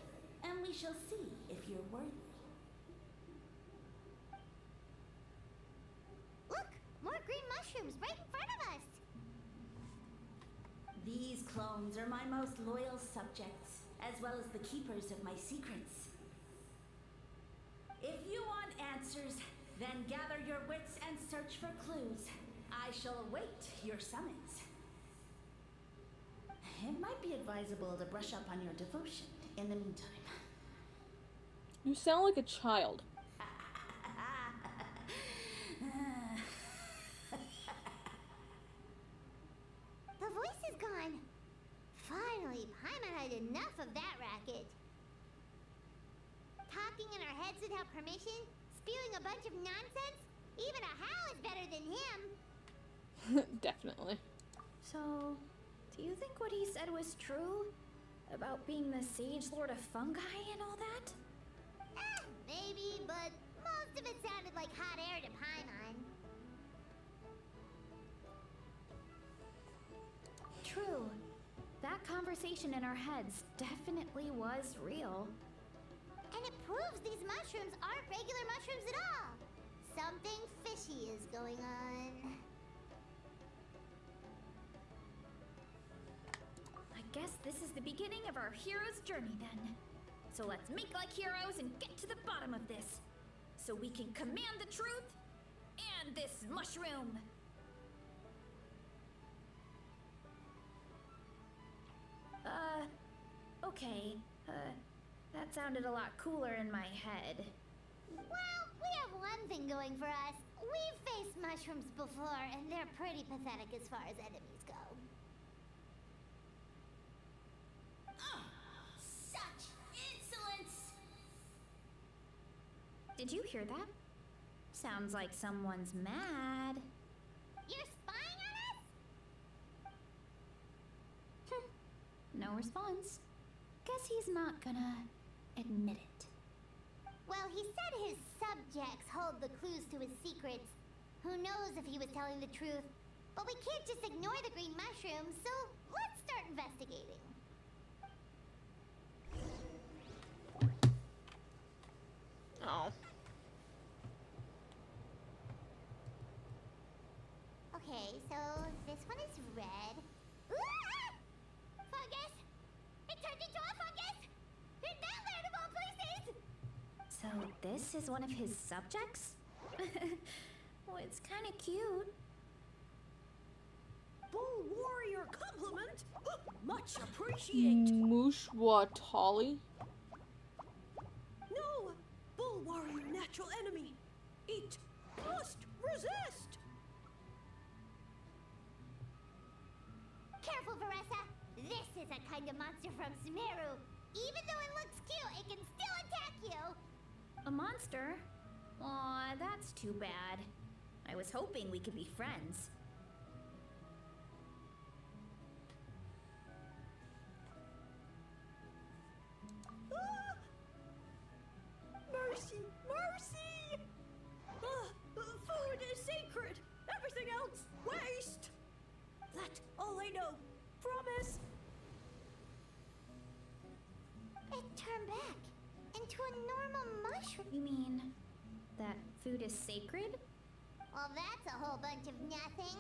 and we shall see if you're worthy. Look, more green mushrooms right in front of us. These clones are my most loyal subjects, as well as the keepers of my secrets. If you want answers, then gather your wits and search for clues. I shall await your summons. It might be advisable to brush up on your devotion in the meantime. You sound like a child. The voice is gone. Finally. Finally, Paimon had enough of that racket. Talking in our heads without permission, spewing a bunch of nonsense. Even a How is better than him. Definitely. So, do you think what he said was true? About being the Sage Lord of Fungi and all that? Maybe, but most of it sounded like hot air to Paimon. True. That conversation in our heads definitely was real. And it proves these mushrooms aren't regular mushrooms at all. Something fishy is going on. I guess this is the beginning of our hero's journey then. So let's make like heroes and get to the bottom of this. So we can command the truth and this mushroom. Okay. That sounded a lot cooler in my head. Well, we have one thing going for us. We've faced mushrooms before, and they're pretty pathetic as far as enemies go. Such insolence! Did you hear that? Sounds like someone's mad. You're spying on us? No response. Guess he's not gonna admit it. Well, he said his subjects hold the clues to his secrets. Who knows if he was telling the truth? But we can't just ignore the green mushrooms, so let's start investigating. Oh. Okay, so this one is red. Ah! Fungus! It turned into a fungus! In that land of all places! So this is one of his subjects? Well, it's kind of cute. Bull warrior compliment! Much appreciate! Mushwatali? No! Bull warrior natural enemy! Eat! Must resist! Careful, Varessa! This is a kind of monster from Sumeru. Even though it looks cute, it can still attack you! A monster? Aw, that's too bad. I was hoping we could be friends. Ah! Mercy! Mercy! Food is sacred! Everything else, waste! That's all I know. Promise! It turned back into a normal mushroom. You mean that food is sacred? Well, that's a whole bunch of nothing.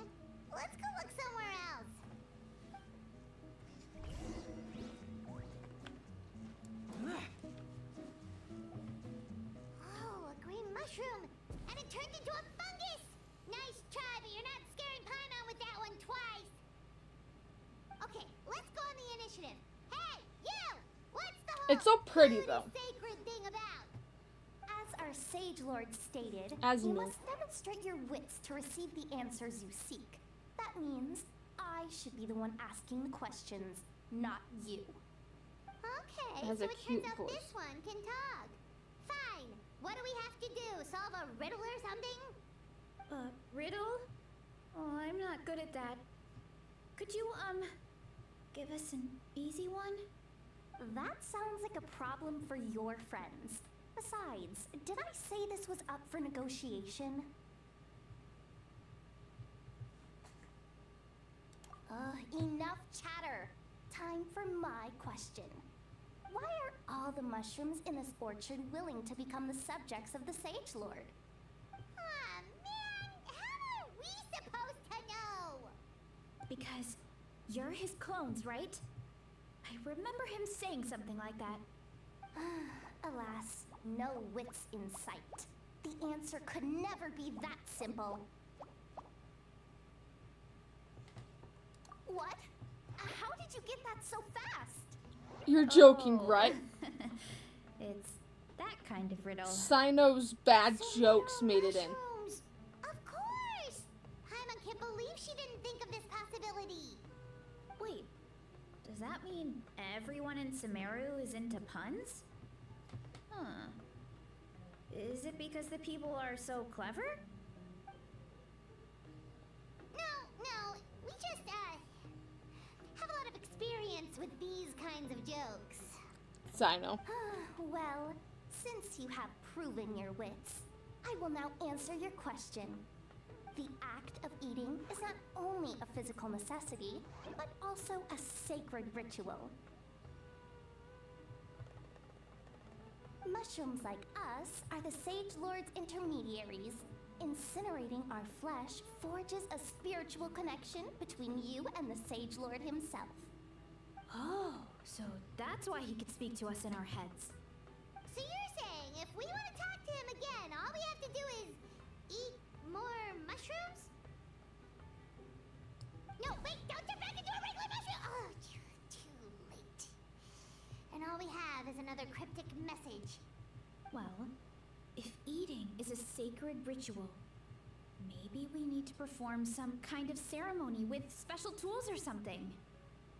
Let's go look somewhere else. Oh, a green mushroom! And it turned into a fungus! Nice try, but you're not scaring Paimon with that one twice! Okay, let's go on the initiative. Hey, you! What's the whole It's so pretty, food is though. sacred thing about? As our Sage Lord stated, As you me. must demonstrate your wits to receive the answers you seek. That means I should be the one asking the questions, not you. Okay, It has so a it cute turns out voice. this one can talk. Fine. What do we have to do? Solve a riddle or something? Riddle? Oh, I'm not good at that. Could you, give us an easy one? That sounds like a problem for your friends. Besides, did I say this was up for negotiation? Enough chatter. Time for my question. Why are all the mushrooms in this orchard willing to become the subjects of the Sage Lord? Aw, man! How are we supposed to know? Because you're his clones, right? I remember him saying something like that. Alas, no wits in sight. The answer could never be that simple. What? How did you get that so fast? You're joking, Oh. right? It's that kind of riddle. Sino's bad jokes made it in. Mushrooms! Of course! Paimon can't believe she didn't think of this possibility. Wait, does that mean everyone in Sumeru is into puns? Huh. Is it because the people are so clever? No, we just, have a lot of experience with these kinds of jokes. Sino. Well, since you have proven your wits, I will now answer your question. The act of eating is not only a physical necessity, but also a sacred ritual. Mushrooms like us are the Sage Lord's intermediaries. Incinerating our flesh forges a spiritual connection between you and the Sage Lord himself. Oh, so that's why he could speak to us in our heads. So you're saying if we want to talk to him again, all we have to do is eat more mushrooms? No, wait, don't turn back into a regular mushroom! Oh, too late. And all we have is another cryptic message. Well, if eating is a sacred ritual, maybe we need to perform some kind of ceremony with special tools or something.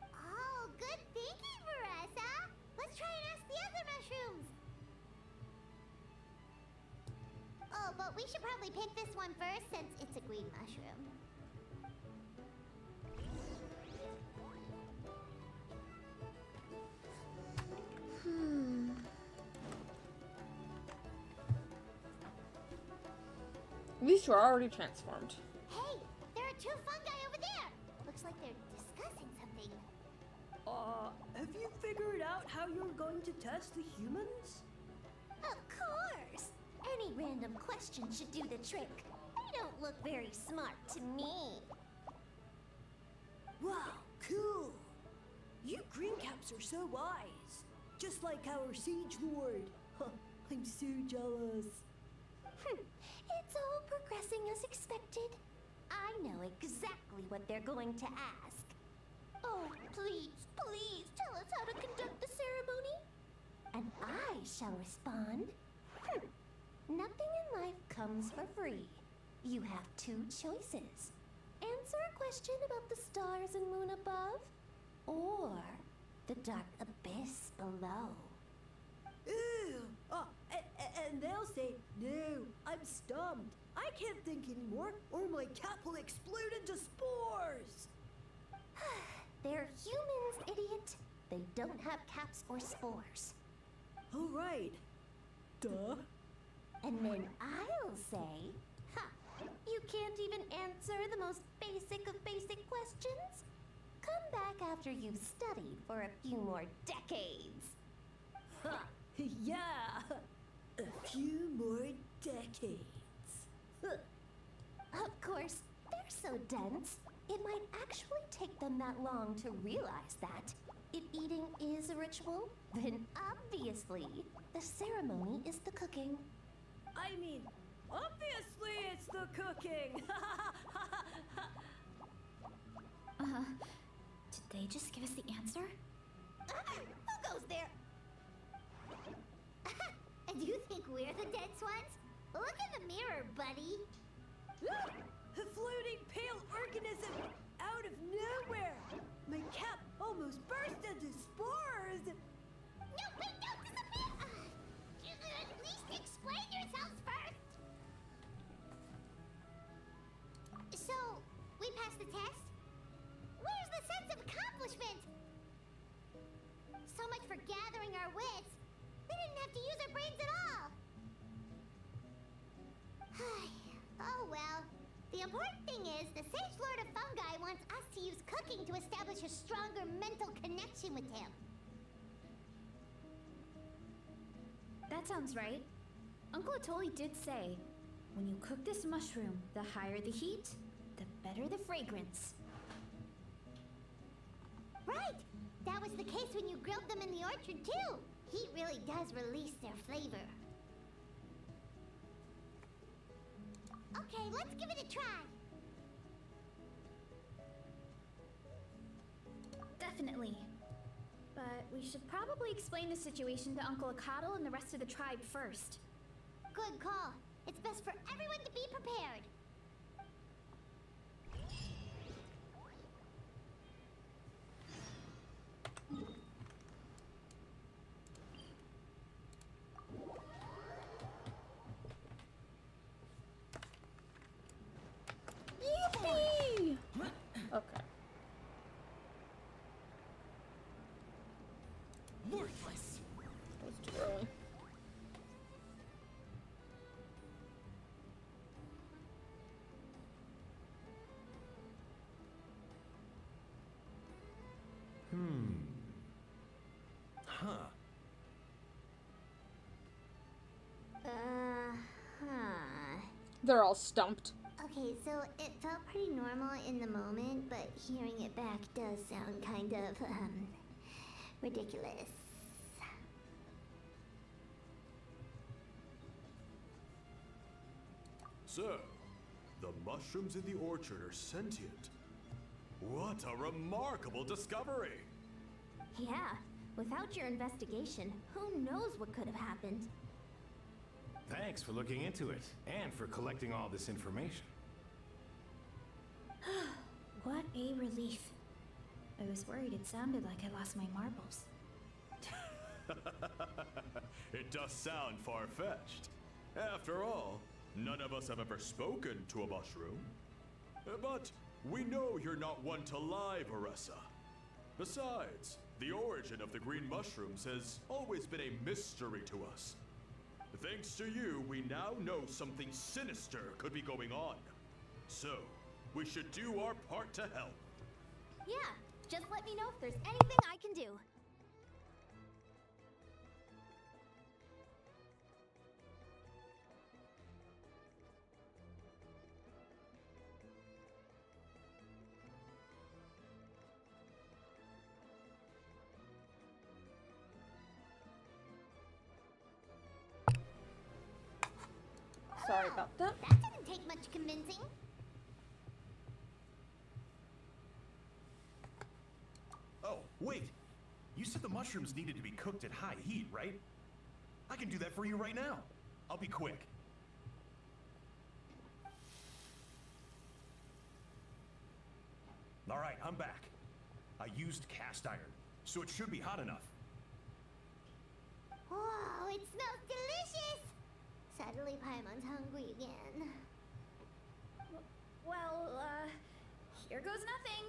Oh, good thinking, Varessa! Let's try and ask the other mushrooms! Oh, but we should probably pick this one first since it's a green mushroom. These two are already transformed. Hey, there are two fungi over there! Looks like they're discussing something. Have you figured out how you're going to test the humans? Of course! Any random question should do the trick. They don't look very smart to me. Wow, cool! You greencaps are so wise. Just like our Siege Lord. Huh, I'm so jealous. It's all progressing as expected. I know exactly what they're going to ask. Oh, please, please tell us how to conduct the ceremony. And I shall respond. Nothing in life comes for free. You have two choices. Answer a question about the stars and moon above, or the dark abyss below. Ew! And they'll say, no, I'm stumped. I can't think anymore, or my cap will explode into spores. They're humans, idiot. They don't have caps or spores. All right. Duh. And then I'll say, ha, you can't even answer the most basic of basic questions? Come back after you've studied for a few more decades. Ha! Yeah! A few more decades. Of course, they're so dense, it might actually take them that long to realize that. If eating is a ritual, then obviously the ceremony is the cooking. I mean, obviously it's the cooking! Did they just give us the answer? Who goes there? And you think we're the dense ones? Look in the mirror, buddy. A floating pale organism out of nowhere! My cap almost burst into spores! No, wait, don't disappear! At least explain yourselves first! So, we passed the test? Where's the sense of accomplishment? So much for gathering our wits. We didn't have to use our brains at all. Oh well. The important thing is the Sage Lord of Fungi wants us to use cooking to establish a stronger mental connection with him. That sounds right. Uncle Atoli did say, when you cook this mushroom, the higher the heat, the better the fragrance. Right! That was the case when you grilled them in the orchard too. Heat really does release their flavor. Okay, let's give it a try. Definitely. But we should probably explain the situation to Uncle Akatl and the rest of the tribe first. Good call. It's best for everyone to be prepared. They're all stumped. Okay, so it felt pretty normal in the moment, but hearing it back does sound kind of, ridiculous. So, the mushrooms in the orchard are sentient. What a remarkable discovery! Yeah, without your investigation, who knows what could have happened? Thanks for looking into it, and for collecting all this information. What a relief. I was worried it sounded like I lost my marbles. It does sound far-fetched. After all, none of us have ever spoken to a mushroom. But we know you're not one to lie, Varessa. Besides, the origin of the green mushrooms has always been a mystery to us. Thanks to you, we now know something sinister could be going on. So, we should do our part to help. Yeah, just let me know if there's anything I can do. Sorry about that. That didn't take much convincing. Oh, wait. You said the mushrooms needed to be cooked at high heat, right? I can do that for you right now. I'll be quick. All right, I'm back. I used cast iron, so it should be hot enough. Whoa, it smells delicious! Suddenly Paimon's hungry again. Well, here goes nothing.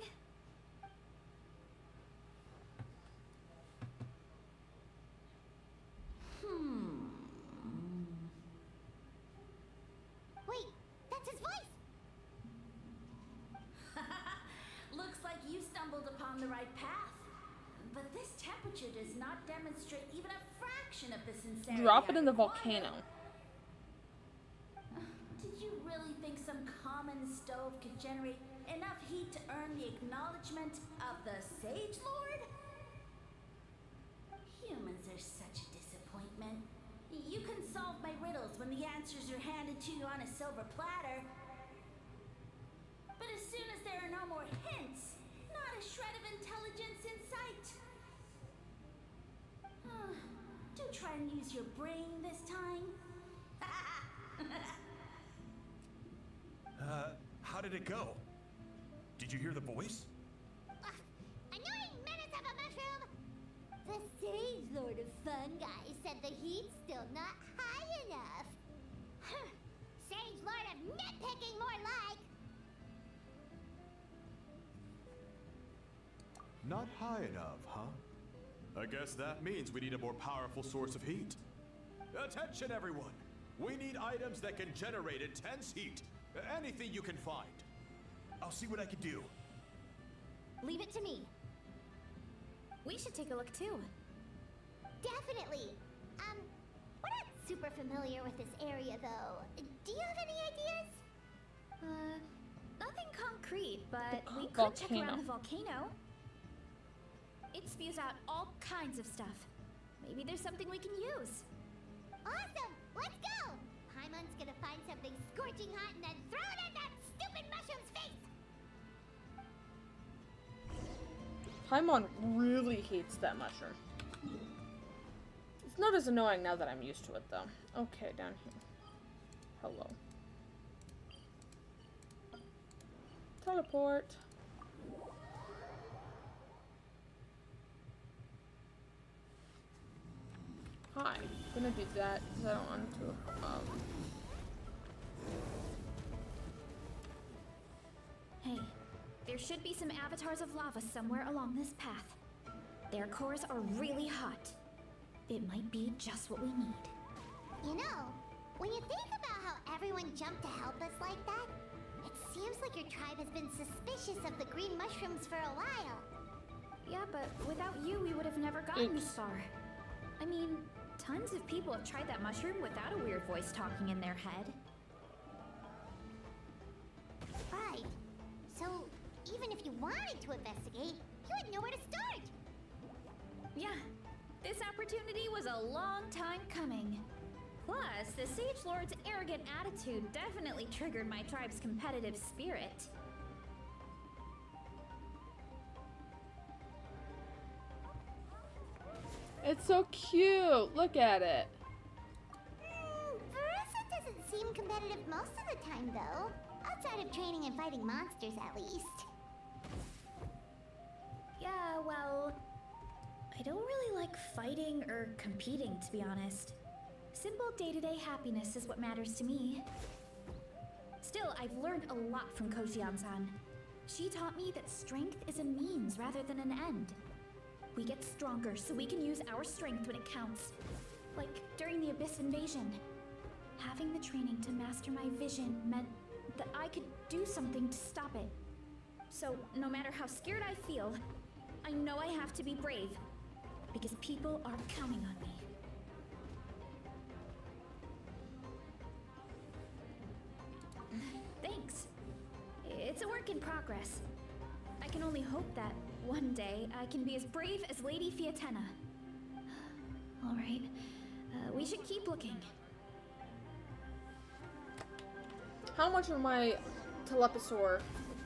Wait, that's his voice! Looks like you stumbled upon the right path. But this temperature does not demonstrate even a fraction of the sincerity. Drop it I in the require. volcano. Did you really think some common stove could generate enough heat to earn the acknowledgement of the Sage Lord? Humans are such a disappointment. You can solve my riddles when the answers are handed to you on a silver platter. But as soon as there are no more hints, not a shred of intelligence in sight. Do try and use your brain this time. How did it go? Did you hear the voice? Annoying menace of a mushroom! The Sage Lord of Fungi said the heat's still not high enough. Huh. Sage Lord of nitpicking, more like! Not high enough, huh? I guess that means we need a more powerful source of heat. Attention, everyone! We need items that can generate intense heat. Anything you can find. I'll see what I can do. Leave it to me. We should take a look too. Definitely! We're not super familiar with this area, though. Do you have any ideas? Nothing concrete, but The we could check volcano. around the volcano. It spews out all kinds of stuff. Maybe there's something we can use. Awesome! Let's go! Paimon's gonna find something scorching hot and then throw it in that stupid mushroom's face! Paimon really hates that mushroom. It's not as annoying now that I'm used to it, though. Okay, down here. Hello. Teleport. Hi. I'm gonna do that because I don't want to. Hey, there should be some avatars of lava somewhere along this path. Their cores are really hot. It might be just what we need. You know, when you think about how everyone jumped to help us like that, it seems like your tribe has been suspicious of the green mushrooms for a while. Yeah, but without you, we would have never gotten this Oops. far. I mean, tons of people have tried that mushroom without a weird voice talking in their head. tried. So, even if you wanted to investigate, you had nowhere to start. Yeah, this opportunity was a long time coming. Plus, the Sage Lord's arrogant attitude definitely triggered my tribe's competitive spirit. It's so cute. Look at it. Varessa doesn't seem competitive most of the time, though. Outside of training and fighting monsters, at least. Yeah, well, I don't really like fighting or competing, to be honest. Simple day-to-day happiness is what matters to me. Still, I've learned a lot from Koshian-san. She taught me that strength is a means rather than an end. We get stronger so we can use our strength when it counts. Like during the Abyss invasion. Having the training to master my vision meant that I could do something to stop it. So, no matter how scared I feel, I know I have to be brave. Because people are counting on me. Thanks. It's a work in progress. I can only hope that one day I can be as brave as Lady Fiatenna. Alright, we should keep looking. How much of my teleposaur?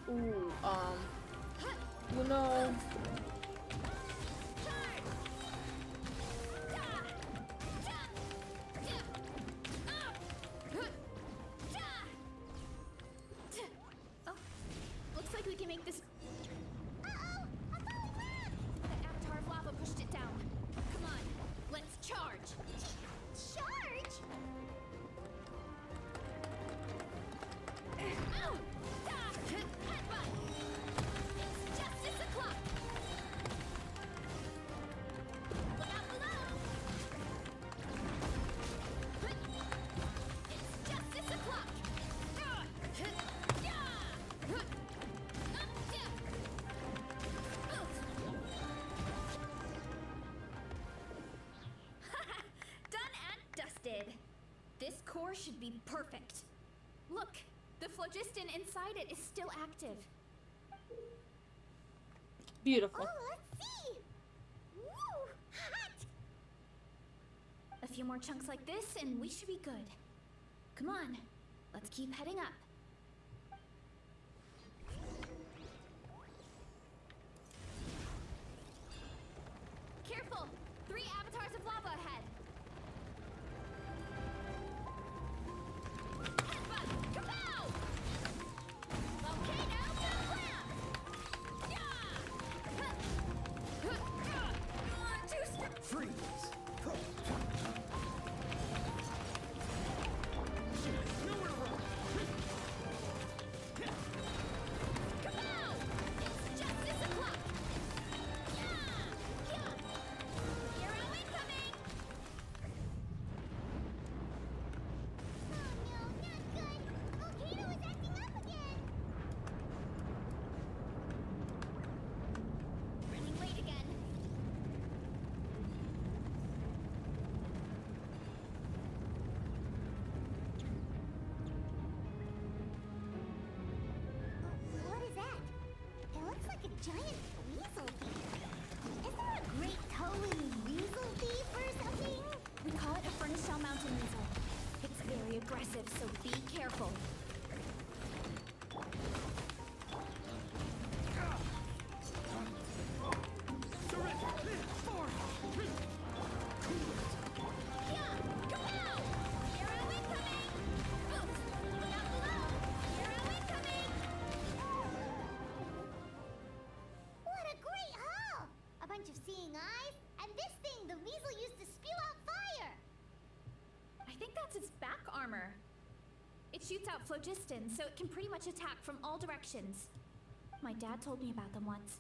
Ooh, you know. Oh, looks like we can make this. Uh-oh! I'm falling back! That avatar of lava pushed it down. Come on, let's charge. Charge? Ow! Headbutt! It's justice o'clock! Look out below! It's justice o'clock! Done and dusted. This core should be perfect. Look, the phlogiston inside it is still active. Beautiful. Oh, let's see! Woo! Hot! A few more chunks like this and we should be good. Come on, let's keep heading up. Careful! 3 avatars of lava ahead! Headbutt! Kapow! Volcano Blam! Yeah! Freeze! Kapow! It's justice o'clock! Yeah! Yeah! Hero incoming! Oh no, not good! Volcano is acting up again! Running late again. What is that? It looks like a giant weasel thief. Is there a great towing weasel thief or something? We call it a furnace shell mountain weasel. It's very aggressive, so be careful. Yeah! Kapow! Hero incoming! Oops! Look out below! Hero incoming! What a great haul! A bunch of seeing eyes, and this thing the weasel used to spew out fire! I think that's its back armor. It shoots out phlogiston, so it can pretty much attack from all directions. My dad told me about them once.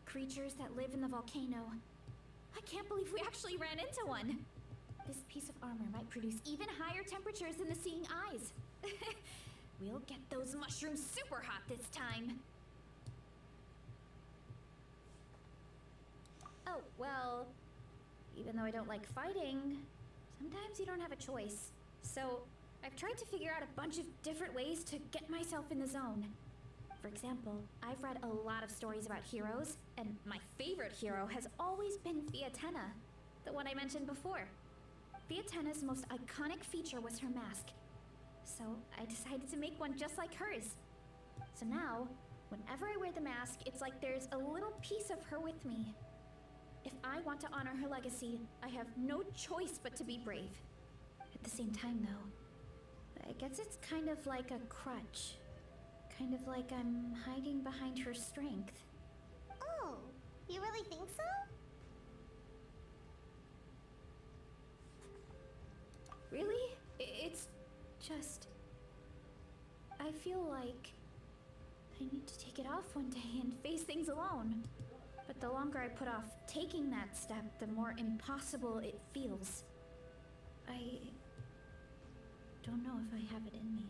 Creatures that live in the volcano. I can't believe we actually ran into one. This piece of armor might produce even higher temperatures than the seeing eyes. We'll get those mushrooms super hot this time. Oh, well, even though I don't like fighting, sometimes you don't have a choice. So, I've tried to figure out a bunch of different ways to get myself in the zone. For example, I've read a lot of stories about heroes, and my favorite hero has always been Fiatenna, the one I mentioned before. Fiatenna's most iconic feature was her mask, so I decided to make one just like hers. So now, whenever I wear the mask, it's like there's a little piece of her with me. If I want to honor her legacy, I have no choice but to be brave. At the same time, though, I guess it's kind of like a crutch. Kind of like I'm hiding behind her strength. Oh, you really think so? Really? It's just... I feel like I need to take it off one day and face things alone. But the longer I put off taking that step, the more impossible it feels. I don't know if I have it in me.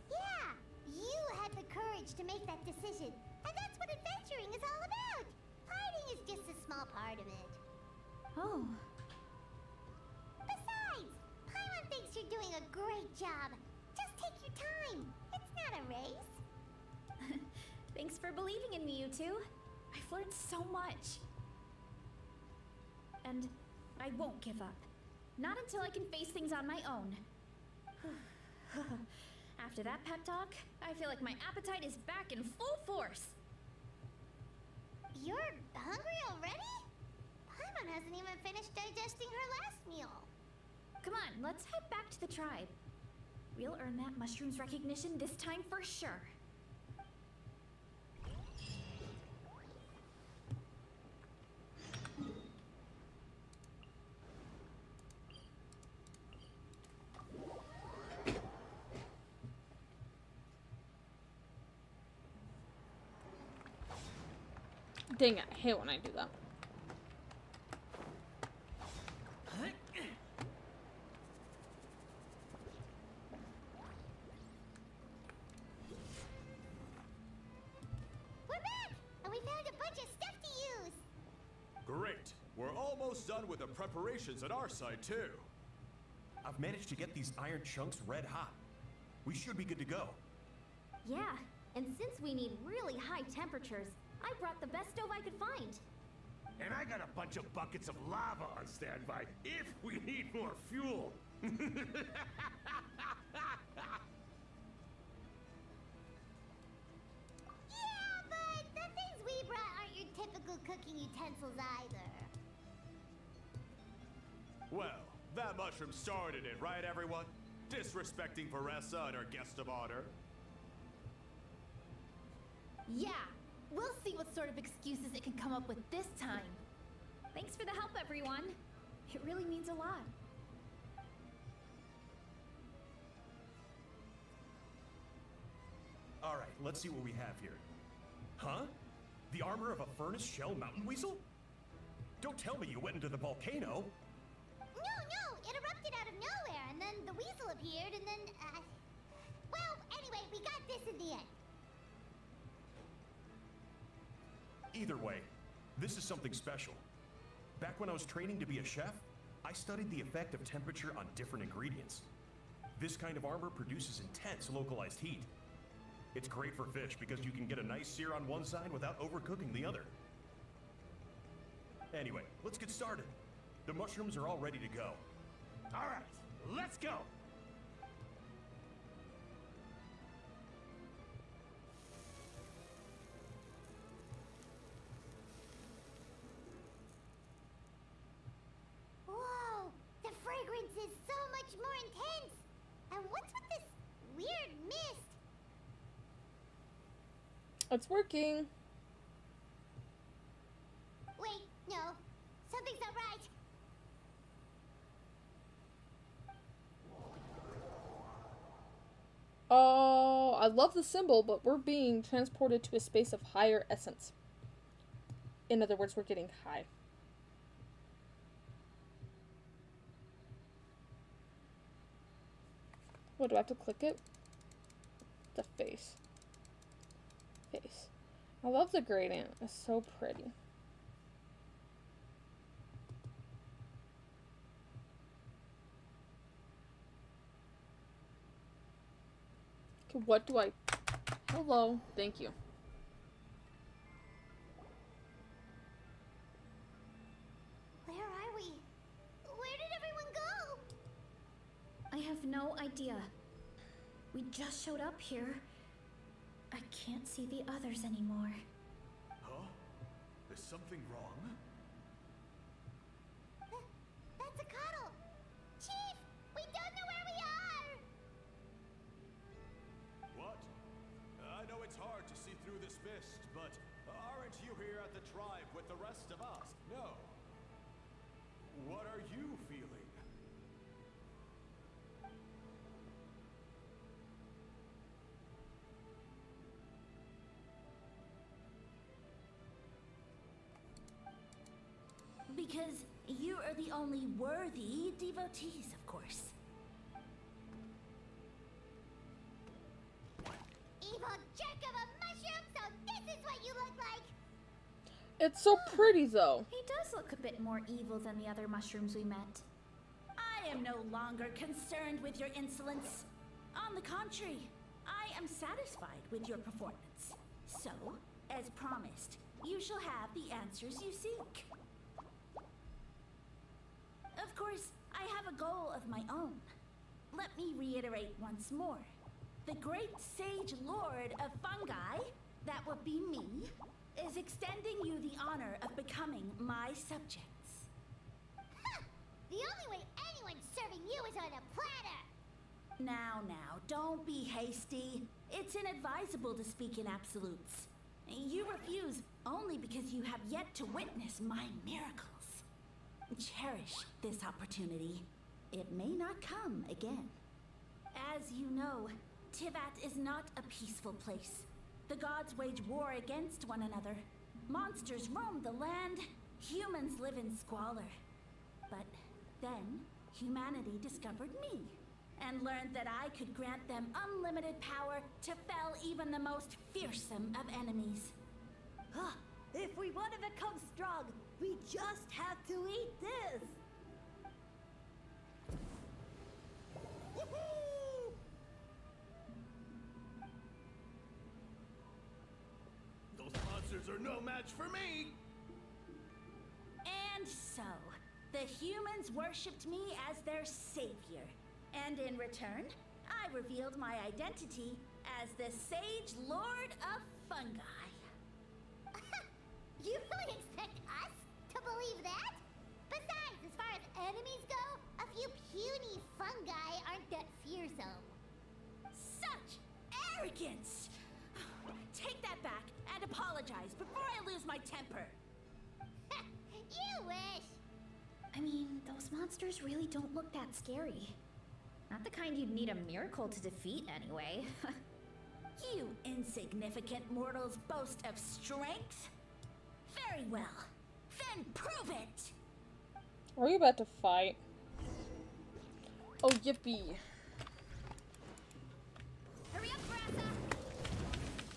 Yeah, you had the courage to make that decision. And that's what adventuring is all about. Fighting is just a small part of it. Oh. Besides, Paimon thinks you're doing a great job. Just take your time. It's not a race. Thanks for believing in me, you two. I've learned so much. And I won't give up. Not until I can face things on my own. After that pep talk, I feel like my appetite is back in full force. You're hungry already? Paimon hasn't even finished digesting her last meal. Come on, let's head back to the tribe. We'll earn that mushroom's recognition this time for sure. Dang it, I hate when I do that. We're back! And we found a bunch of stuff to use! Great. We're almost done with the preparations at our side, too. I've managed to get these iron chunks red hot. We should be good to go. Yeah, and since we need really high temperatures, I brought the best stove I could find. And I got a bunch of buckets of lava on standby if we need more fuel. Yeah, but the things we brought aren't your typical cooking utensils either. Well, that mushroom started it, right, everyone? Disrespecting Varessa and her guest of honor. Yeah, we'll see what sort of excuses it can come up with this time. Thanks for the help, everyone. It really means a lot. All right, let's see what we have here. Huh? The armor of a furnace shell mountain weasel? Don't tell me you went into the volcano. No, it erupted out of nowhere, and then the weasel appeared, and then, well, anyway, we got this in the end. Either way, this is something special. Back when I was training to be a chef, I studied the effect of temperature on different ingredients. This kind of armor produces intense localized heat. It's great for fish because you can get a nice sear on one side without overcooking the other. Anyway, let's get started. The mushrooms are all ready to go. All right, let's go. Whoa, the fragrance is so much more intense. And what's with this weird mist? It's working. Wait, no, something's not right. Oh, I love the symbol, but we're being transported to a space of higher essence. In other words, we're getting high. What, do I have to click it? The face. Face. I love the gradient. It's so pretty. Okay, what do I... Hello. Thank you. Where are we? Where did everyone go? I have no idea. We just showed up here. I can't see the others anymore. Huh? Is something wrong? That's a cuddle. Chief, we don't know where we are. What? I know it's hard to see through this mist, but aren't you here at the tribe with the rest of us? No. What are you feeling? Because you are the only worthy devotees, of course. Evil jerk of a mushroom, so this is what you look like. It's so pretty, though. He does look a bit more evil than the other mushrooms we met. I am no longer concerned with your insolence. On the contrary, I am satisfied with your performance. So, as promised, you shall have the answers you seek. Of course, I have a goal of my own. Let me reiterate once more. The great sage lord of fungi, that would be me, is extending you the honor of becoming my subjects. Huh! The only way anyone's serving you is on a platter. Now, don't be hasty. It's inadvisable to speak in absolutes. You refuse only because you have yet to witness my miracles. Cherish this opportunity. It may not come again. As you know, Tivat is not a peaceful place. The gods wage war against one another. Monsters roam the land. Humans live in squalor. But then, humanity discovered me and learned that I could grant them unlimited power to fell even the most fearsome of enemies. Huh. If we want to become strong, we just have to eat this. Woohoo! Those monsters are no match for me! And so, the humans worshipped me as their savior. And in return, I revealed my identity as the Sage Lord of Fungi. You really expect us to believe that? Besides, as far as enemies go, a few puny fungi aren't that fearsome. Such arrogance! Take that back and apologize before I lose my temper. You wish. I mean, those monsters really don't look that scary. Not the kind you'd need a miracle to defeat, anyway. You insignificant mortals boast of strength? Very well. Then prove it! Are we about to fight? Oh, yippee. Hurry up, Varessa!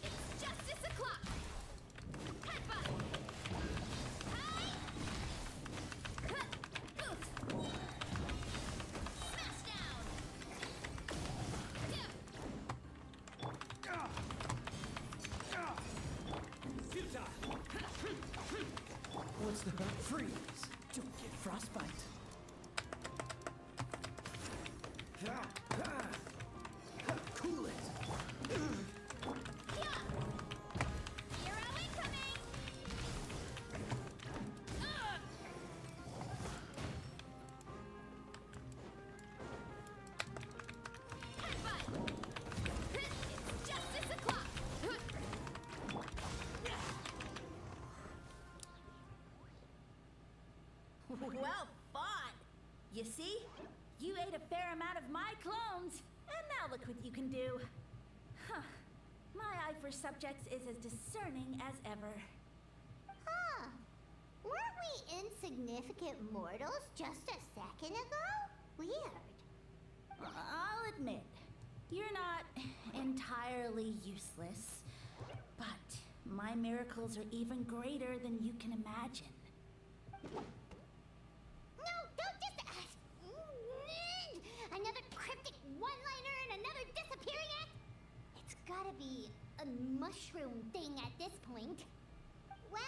It's justice o'clock! Headbutt! Hi! Cut! Oof! Smash down! What's the freeze? Don't get frostbite. Cool it. Hero incoming! Headbutt! It's justice o'clock! Well fought! You see? You ate a fair amount of my clones, and now look what you can do. Huh. My eye for subjects is as discerning as ever. Huh. Weren't we insignificant mortals just a second ago? Weird. I'll admit, you're not entirely useless, but my miracles are even greater than you can imagine. No, don't just... another cryptic one-liner and another disappearing act? gotta be a mushroom thing at this point. Well,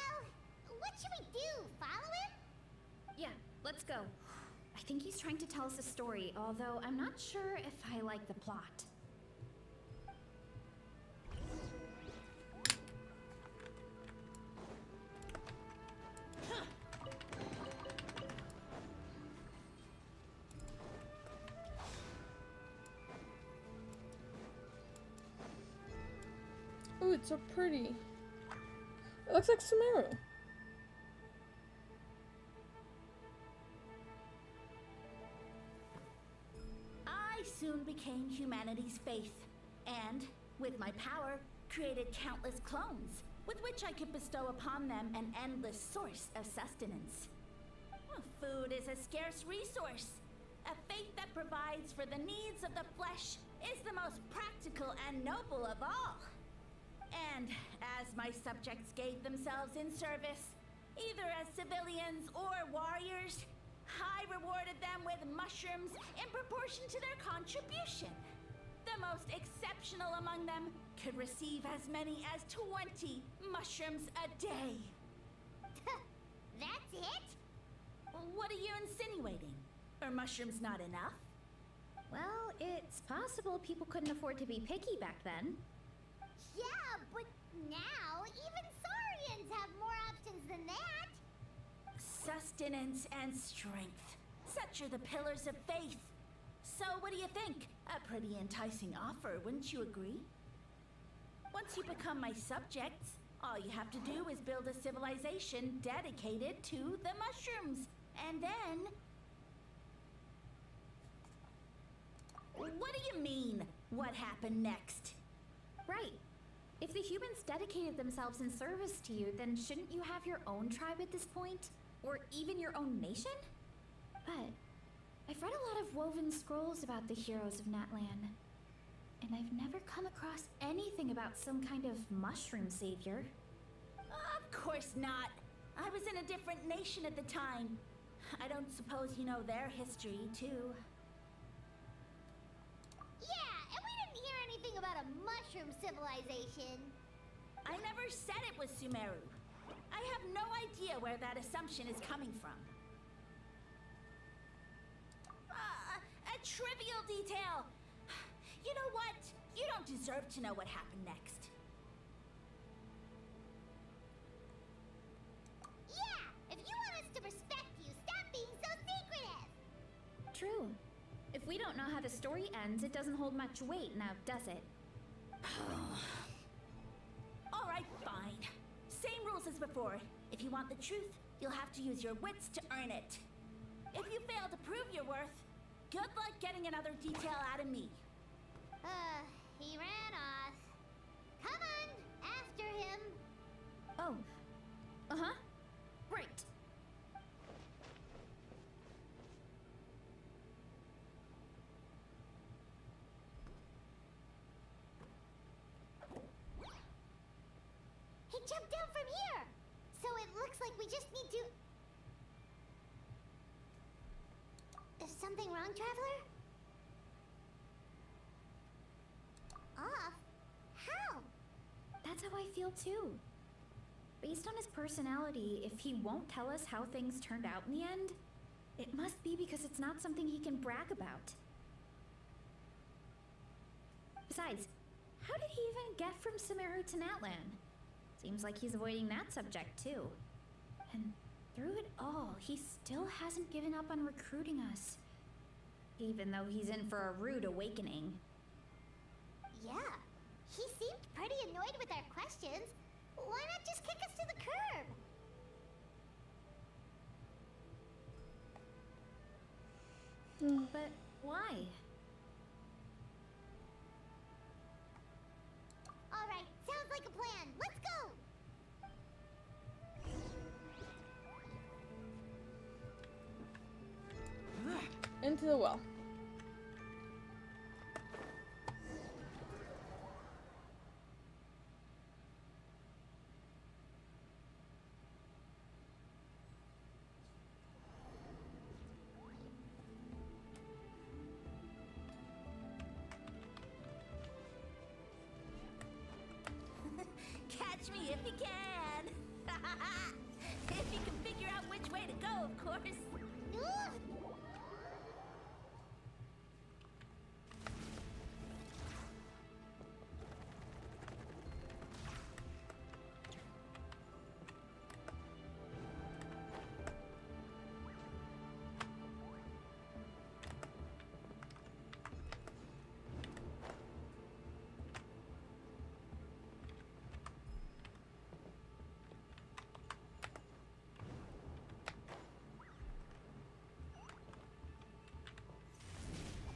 what should we do? Follow him? Yeah, let's go. I think he's trying to tell us a story, although I'm not sure if I like the plot. Ooh, it's so pretty. It looks like Sumeru. I soon became humanity's faith, and, with my power, created countless clones, with which I could bestow upon them an endless source of sustenance. Well, food is a scarce resource. A faith that provides for the needs of the flesh is the most practical and noble of all. And as my subjects gave themselves in service, either as civilians or warriors, I rewarded them with mushrooms in proportion to their contribution. The most exceptional among them could receive as many as 20 mushrooms a day. That's it? What are you insinuating? Are mushrooms not enough? Well, it's possible people couldn't afford to be picky back then. Yeah, but now even Saurians have more options than that. Sustenance and strength. Such are the pillars of faith. So what do you think? A pretty enticing offer, wouldn't you agree? Once you become my subjects, all you have to do is build a civilization dedicated to the mushrooms. And then... What do you mean, what happened next? Right. If the humans dedicated themselves in service to you, then shouldn't you have your own tribe at this point? Or even your own nation? But I've read a lot of woven scrolls about the heroes of Natlan, and I've never come across anything about some kind of mushroom savior. Of course not. I was in a different nation at the time. I don't suppose you know their history, too. Yeah, and we didn't hear anything about a mushroom civilization. I never said it was Sumeru. I have no idea where that assumption is coming from. A trivial detail. You know what? You don't deserve to know what happened next. Yeah, if you want us to respect you, stop being so secretive. True. If we don't know how the story ends, it doesn't hold much weight now, does it? All right, fine. Same rules as before. If you want the truth, you'll have to use your wits to earn it. If you fail to prove your worth, good luck getting another detail out of me. He ran off. Come on, after him. Oh. Uh-huh. Right. He jumped down from here. So it looks like we just need to... Is something wrong, Traveler? Off? How? That's how I feel too. Based on his personality, if he won't tell us how things turned out in the end, it must be because it's not something he can brag about. Besides, how did he even get from Sumeru to Natlan? Seems like he's avoiding that subject too. And through it all, he still hasn't given up on recruiting us. Even though he's in for a rude awakening. Yeah, he seemed pretty annoyed with our questions. Why not just kick us to the curb? But why? All right, sounds like a plan. Let's go! Into the well. you can. If you can figure out which way to go, of course.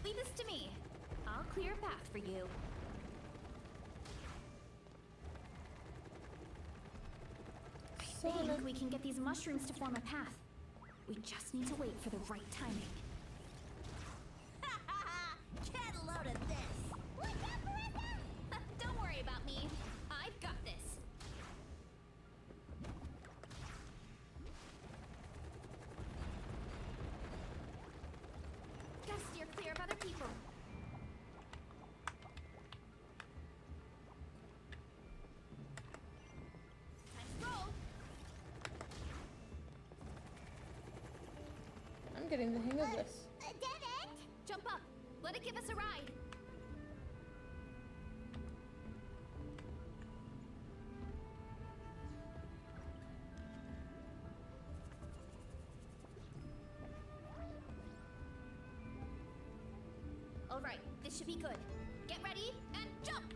Leave this to me. I'll clear a path for you. So I think we can get these mushrooms to form a path. We just need to wait for the right timing. Get a load of this. What's up, Varessa? Don't worry about me. I've got this. Gotta steer clear of other people. Time to roll. I'm getting the hang of this. A dead end? Jump up. Let it give us a ride. All right, this should be good. Get ready and jump!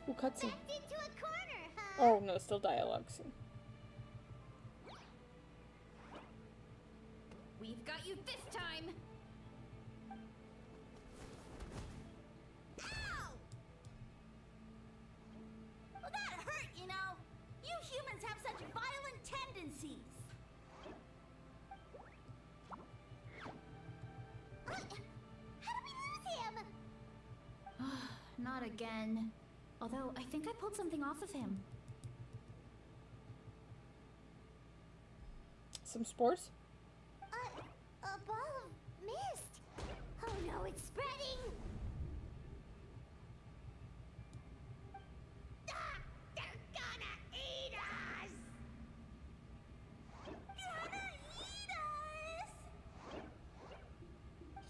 Ooh, cutscene. Backed into a corner, huh? Oh no, still dialogue scene. We've got you this time! Ow! Well, that hurt, you know. You humans have such violent tendencies. How did we lose him? Not again. Although, I think I pulled something off of him. Some spores? A ball of mist. Oh no, it's spreading. Ah, they're gonna eat us. Gonna eat us!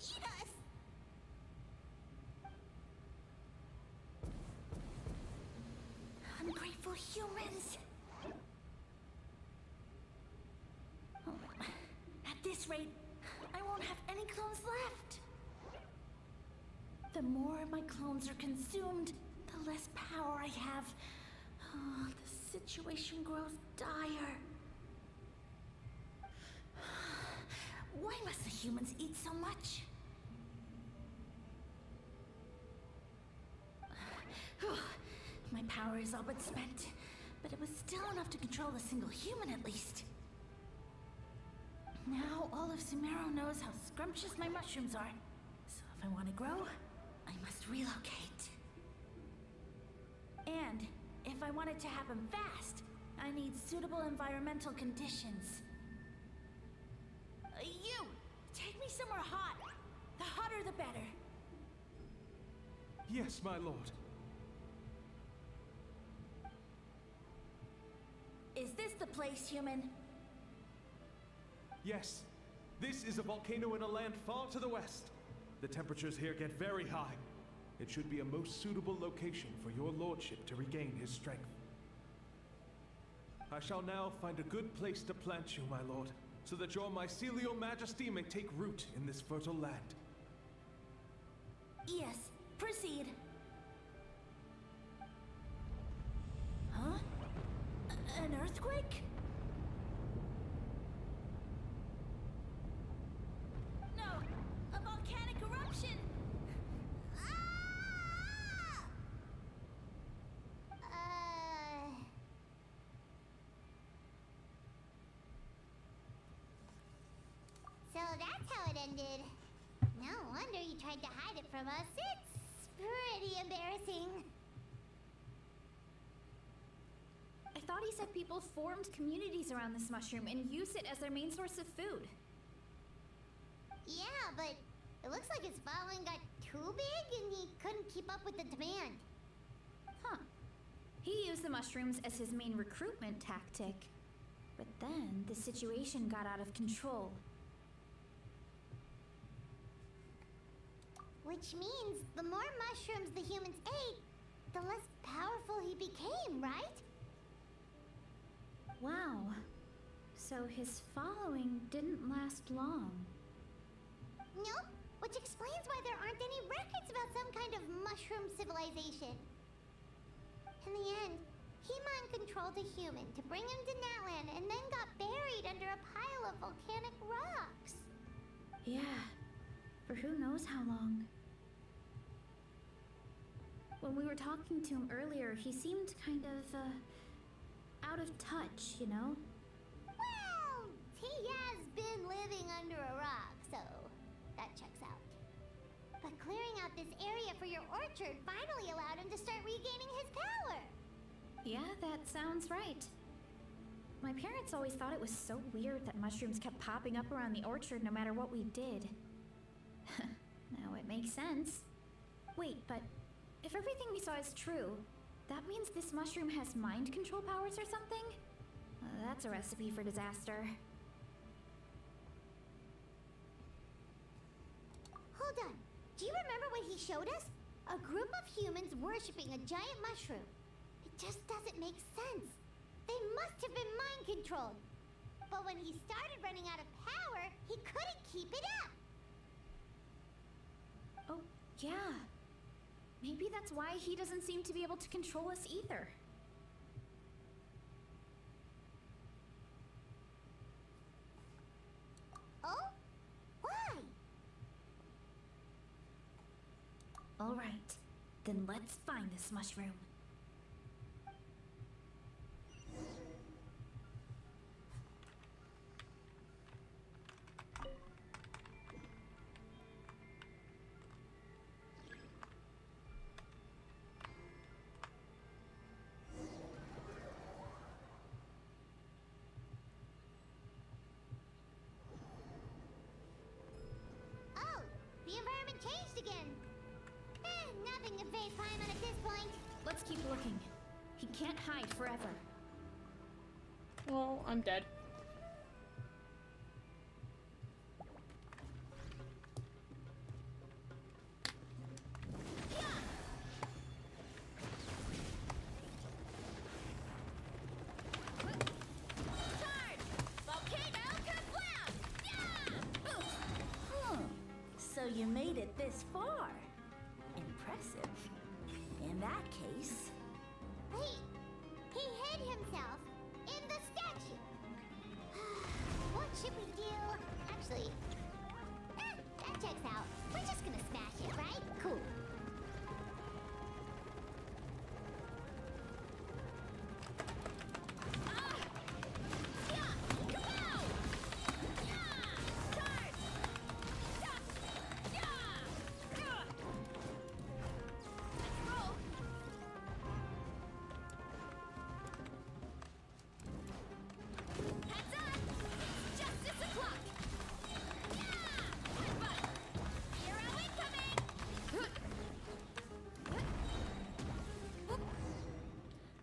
Eat us! Ungrateful humans! Oh, at this rate, I won't have any clones left. The more my clones are consumed, the less power I have. Oh, the situation grows dire. Why must the humans eat so much? My power is all but spent, but it was still enough to control a single human at least. Now all of Sumero knows how scrumptious my mushrooms are. So if I want to grow, I must relocate. And if I want it to happen fast, I need suitable environmental conditions. You! Take me somewhere hot. The hotter the better. Yes, my lord. Is this the place, human? Yes. This is a volcano in a land far to the west. The temperatures here get very high. It should be a most suitable location for your lordship to regain his strength. I shall now find a good place to plant you, my lord, so that your mycelial majesty may take root in this fertile land. Yes, proceed. Huh? An earthquake? No, a volcanic eruption. Ah! So that's how it ended. No wonder you tried to hide it from us. It's pretty embarrassing. Bobby said people formed communities around this mushroom and used it as their main source of food. Yeah, but it looks like his following got too big and he couldn't keep up with the demand. Huh. He used the mushrooms as his main recruitment tactic. But then the situation got out of control. Which means the more mushrooms the humans ate, the less powerful he became, right? Wow. So his following didn't last long. Nope, which explains why there aren't any records about some kind of mushroom civilization. In the end, he mind-controlled a human to bring him to Natlan and then got buried under a pile of volcanic rocks. Yeah, for who knows how long. When we were talking to him earlier, he seemed kind of, out of touch, you know? Well, he has been living under a rock, so that checks out. But clearing out this area for your orchard finally allowed him to start regaining his power. Yeah, that sounds right. My parents always thought it was so weird that mushrooms kept popping up around the orchard no matter what we did. Now it makes sense. Wait, but if everything we saw is true, that means this mushroom has mind control powers or something? That's a recipe for disaster. Hold on. Do you remember what he showed us? A group of humans worshipping a giant mushroom. It just doesn't make sense. They must have been mind controlled. But when he started running out of power, he couldn't keep it up. Oh, yeah. Maybe that's why he doesn't seem to be able to control us either. Oh? Why? All right, then let's find this mushroom. Oh, the environment changed again. Nothing to phase Paimon at this point. Let's keep looking. He can't hide forever. Well, I'm dead. So you made it this far. Impressive. In that case... He hid himself in the statue. What should we do? Actually, that checks out. We're just gonna smash it, right? Cool.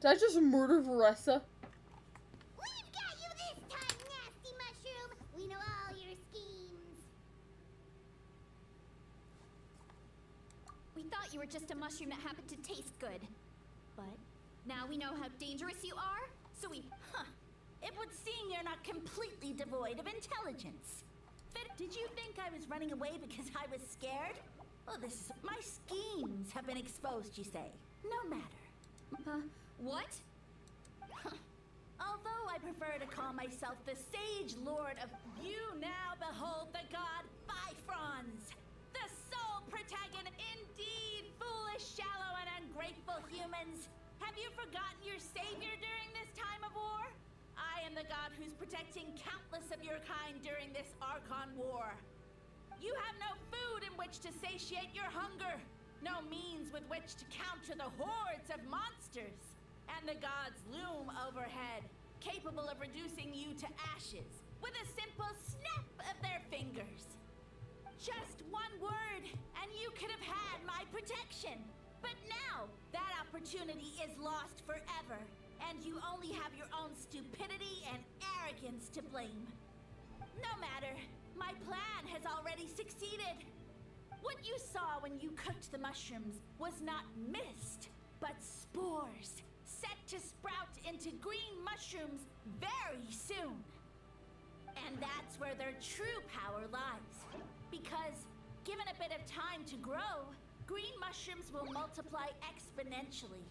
Did I just murder Varessa? We've got you this time, nasty mushroom. We know all your schemes. We thought you were just a mushroom that happened to taste good. But now we know how dangerous you are, so we... It would seem you're not completely devoid of intelligence. Did you think I was running away because I was scared? Well, my schemes have been exposed, you say. No matter. What? Although I prefer to call myself the Sage Lord of... You now behold the god Bifrons, the sole protagonist. Indeed, foolish, shallow, and ungrateful humans. Have you forgotten your savior during this time of war? I am the god who's protecting countless of your kind during this Archon war. You have no food in which to satiate your hunger, no means with which to counter the hordes of monsters. and the gods loom overhead, capable of reducing you to ashes with a simple snap of their fingers. Just one word, and you could have had my protection. But now, that opportunity is lost forever, and you only have your own stupidity and arrogance to blame. No matter, my plan has already succeeded. What you saw when you cooked the mushrooms was not mist, but spores, set to sprout into green mushrooms very soon. And that's where their true power lies. Because, given a bit of time to grow, green mushrooms will multiply exponentially.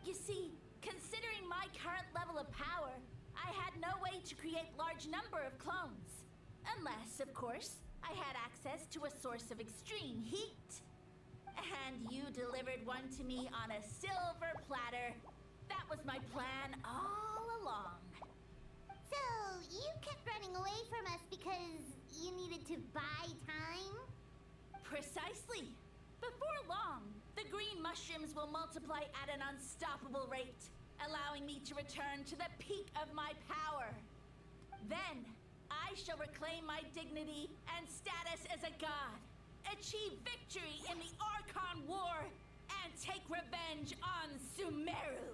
You see, considering my current level of power, I had no way to create large number of clones. Unless, of course, I had access to a source of extreme heat. And you delivered one to me on a silver platter. That was my plan all along. So, you kept running away from us because you needed to buy time? Precisely. Before long, the green mushrooms will multiply at an unstoppable rate, allowing me to return to the peak of my power. Then, I shall reclaim my dignity and status as a god, achieve victory in the Archon War, and take revenge on Sumeru.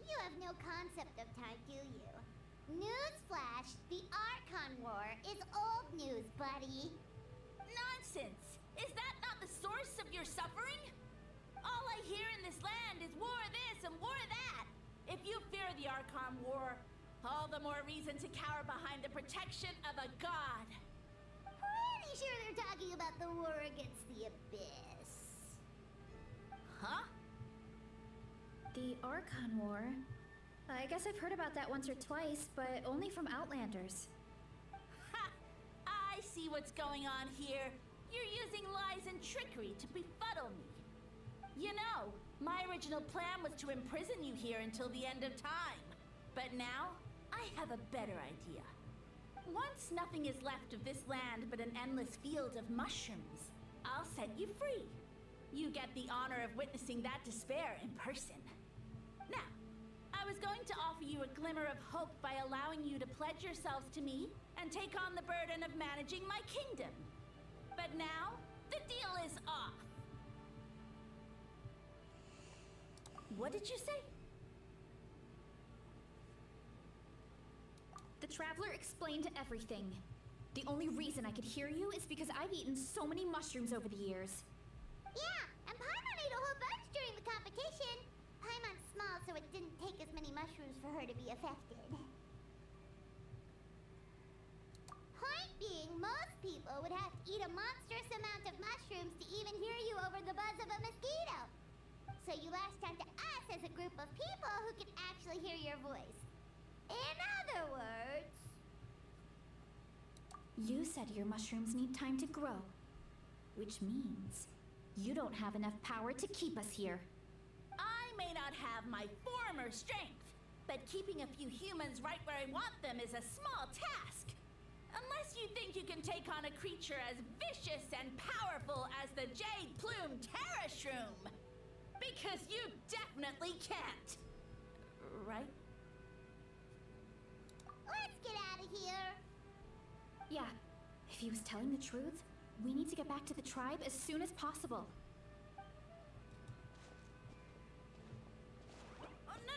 You have no concept of time, do you? Newsflash, the Archon War is old news, buddy. Nonsense! Is that not the source of your suffering? All I hear in this land is war this and war that. If you fear the Archon War, all the more reason to cower behind the protection of a god. Pretty sure they're talking about the war against the Abyss. Huh? The Archon War? I guess I've heard about that once or twice, but only from Outlanders. Ha! I see what's going on here. You're using lies and trickery to befuddle me. You know, my original plan was to imprison you here until the end of time. But now, I have a better idea. Once nothing is left of this land but an endless field of mushrooms, I'll set you free. You get the honor of witnessing that despair in person. Now, I was going to offer you a glimmer of hope by allowing you to pledge yourselves to me and take on the burden of managing my kingdom. But now, the deal is off. What did you say? The Traveler explained everything. The only reason I could hear you is because I've eaten so many mushrooms over the years. Yeah, and Paimon ate a whole bunch during the competition. Paimon's small, so it didn't take as many mushrooms for her to be affected. Point being, most people would have to eat a monstrous amount of mushrooms to even hear you over the buzz of a mosquito. So you latched onto us as a group of people who can actually hear your voice. In other words... You said your mushrooms need time to grow, which means you don't have enough power to keep us here. I may not have my former strength, but keeping a few humans right where I want them is a small task. Unless you think you can take on a creature as vicious and powerful as the Jade Plume Terrashroom. Because you definitely can't. Right? Let's get out of here. Yeah, if he was telling the truth, we need to get back to the tribe as soon as possible. Oh, no!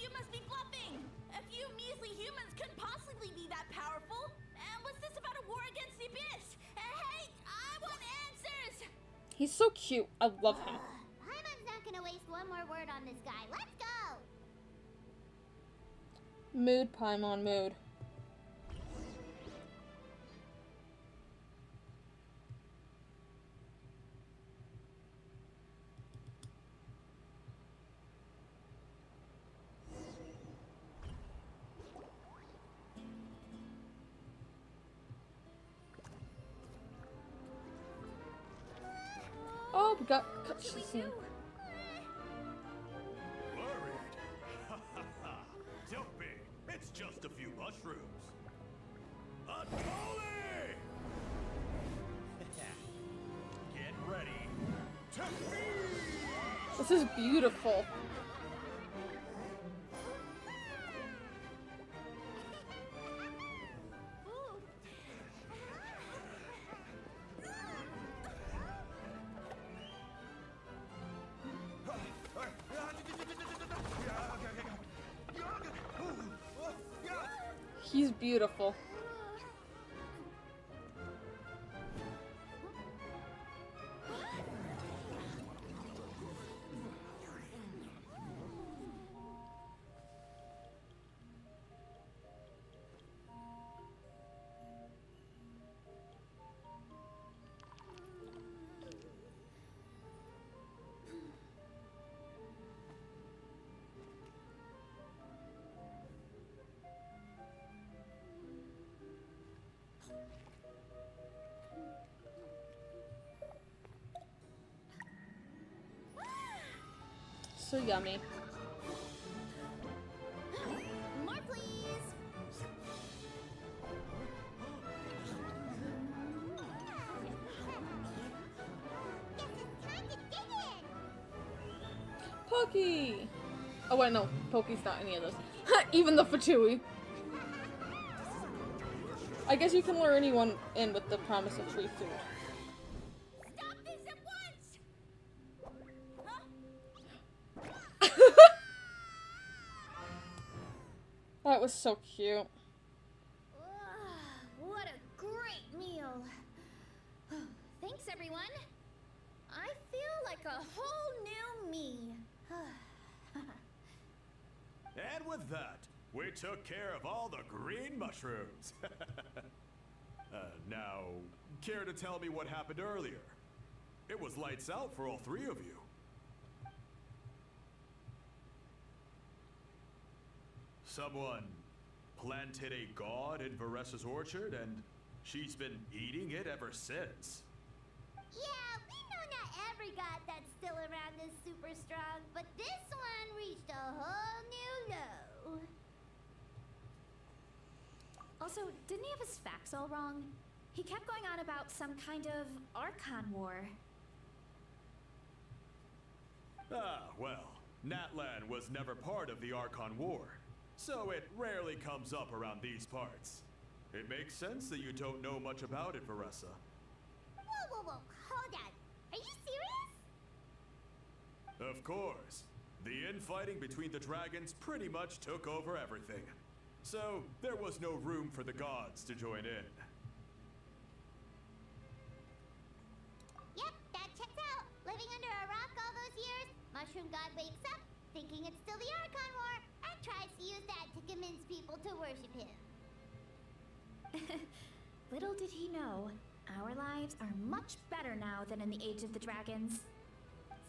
You must be bluffing! A few measly humans couldn't possibly be that powerful. And what's this about a war against the Abyss? Hey, I want answers! He's so cute. I love him. Paimon's not gonna waste one more word on this guy. Let's go! Mood, Paimon, mood. Oh, we got cutscene. Worried? Ha ha ha! Don't be. It's just a few mushrooms. Atoli! Get ready to feed! This is beautiful. He's beautiful. So yummy. More, please. Guess it's time to dig in. Pokey! Oh wait, no. Pokey's not any of those. Even the Fatui. I guess you can lure anyone in with the promise of free food. Stop this at once! That was so cute. What a great meal. Thanks, everyone. I feel like a whole new me. And with that, we took care of all the green mushrooms. Now, care to tell me what happened earlier? It was lights out for all three of you. Someone planted a god in Varessa's orchard, and she's been eating it ever since. Yeah, we know not every god that's still around is super strong, but this one reached a whole new low. Also, didn't he have his facts all wrong? He kept going on about some kind of Archon War. Ah, well, Natlan was never part of the Archon War, so it rarely comes up around these parts. It makes sense that you don't know much about it, Varessa. Whoa, hold on. Are you serious? Of course. The infighting between the dragons pretty much took over everything. So, there was no room for the gods to join in. Yep, that checks out. Living under a rock all those years, Mushroom God wakes up, thinking it's still the Archon War, and tries to use that to convince people to worship him. Little did he know, our lives are much better now than in the Age of the Dragons.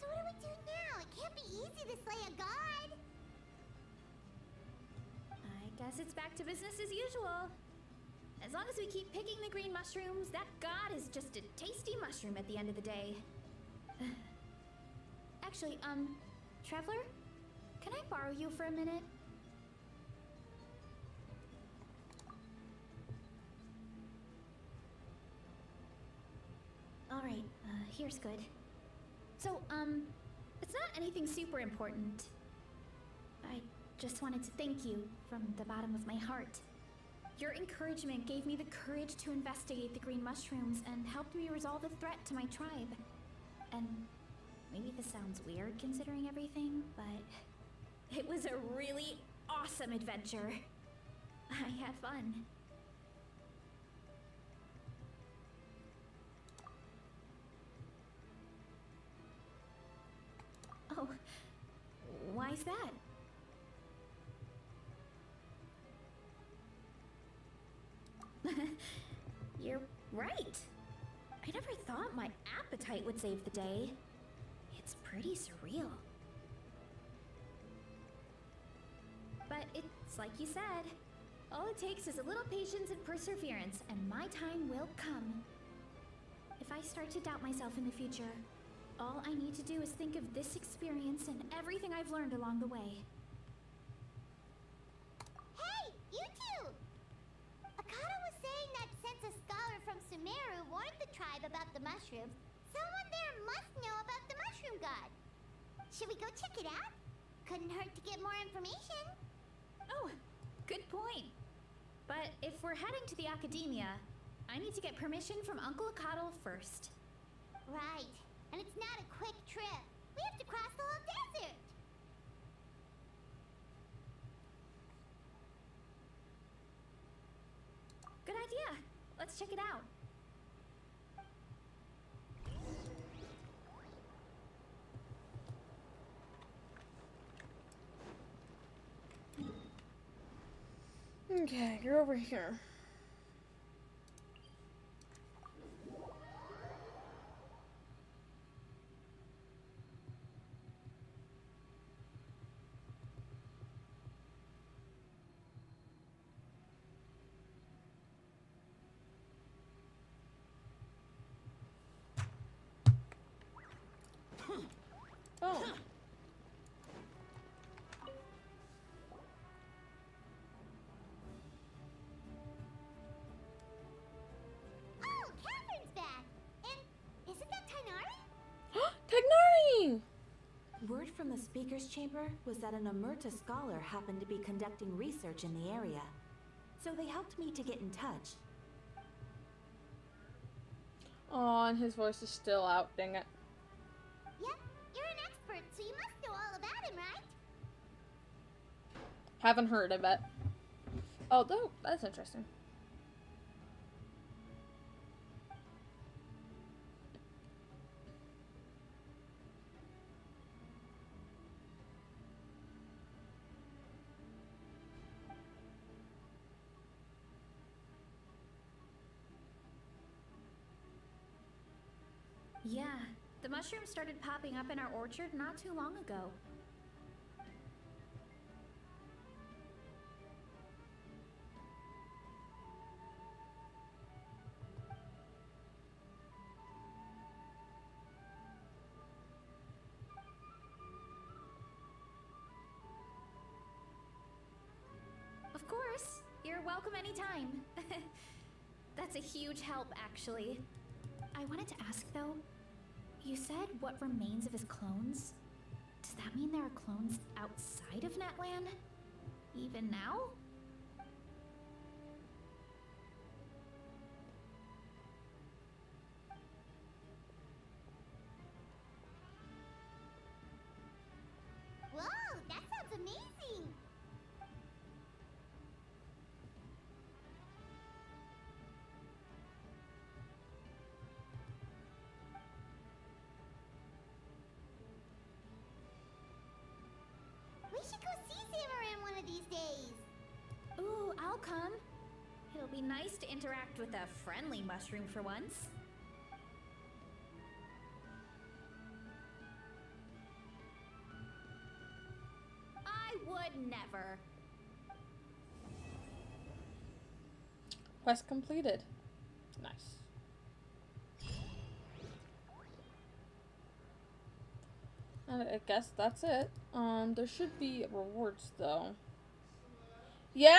So what do we do now? It can't be easy to slay a god. I guess it's back to business as usual. As long as we keep picking the green mushrooms, that god is just a tasty mushroom at the end of the day. Actually, Traveler? Can I borrow you for a minute? Alright, here's good. So, it's not anything super important. I just wanted to thank you from the bottom of my heart. Your encouragement gave me the courage to investigate the green mushrooms and helped me resolve the threat to my tribe. And maybe this sounds weird considering everything, but it was a really awesome adventure. I had fun. Oh, why's that? You're right. I never thought my appetite would save the day. It's pretty surreal. But it's like you said. All it takes is a little patience and perseverance, and my time will come. If I start to doubt myself in the future, all I need to do is think of this experience and everything I've learned along the way. Hey, you two! Akata was saying that since a scholar from Sumeru warned the tribe about the mushrooms, someone there must know about the mushroom god. Should we go check it out? Couldn't hurt to get more information. Oh, good point. But if we're heading to the academia, I need to get permission from Uncle Akatl first. Right. And it's not a quick trip. We have to cross the whole desert. Good idea. Let's check it out. Okay, you're over here. Oh. Oh, Catherine's back. And isn't that Tainari? Tagnari! Word from the speaker's chamber was that an Omerta scholar happened to be conducting research in the area. So they helped me to get in touch. Oh, and his voice is still out, dang it. Yep, you're an expert, so you must know all about him, right? Haven't heard of it. Oh, though, that's interesting. Yeah, the mushrooms started popping up in our orchard not too long ago. Of course, you're welcome anytime. That's a huge help, actually. I wanted to ask, though, you said what remains of his clones? Does that mean there are clones outside of Natlan? Even now? Whoa, that sounds amazing. We should go see Zamarin one of these days. Ooh, I'll come. It'll be nice to interact with a friendly mushroom for once. I would never. Quest completed. Nice. And I guess that's it. There should be rewards though. Yeah?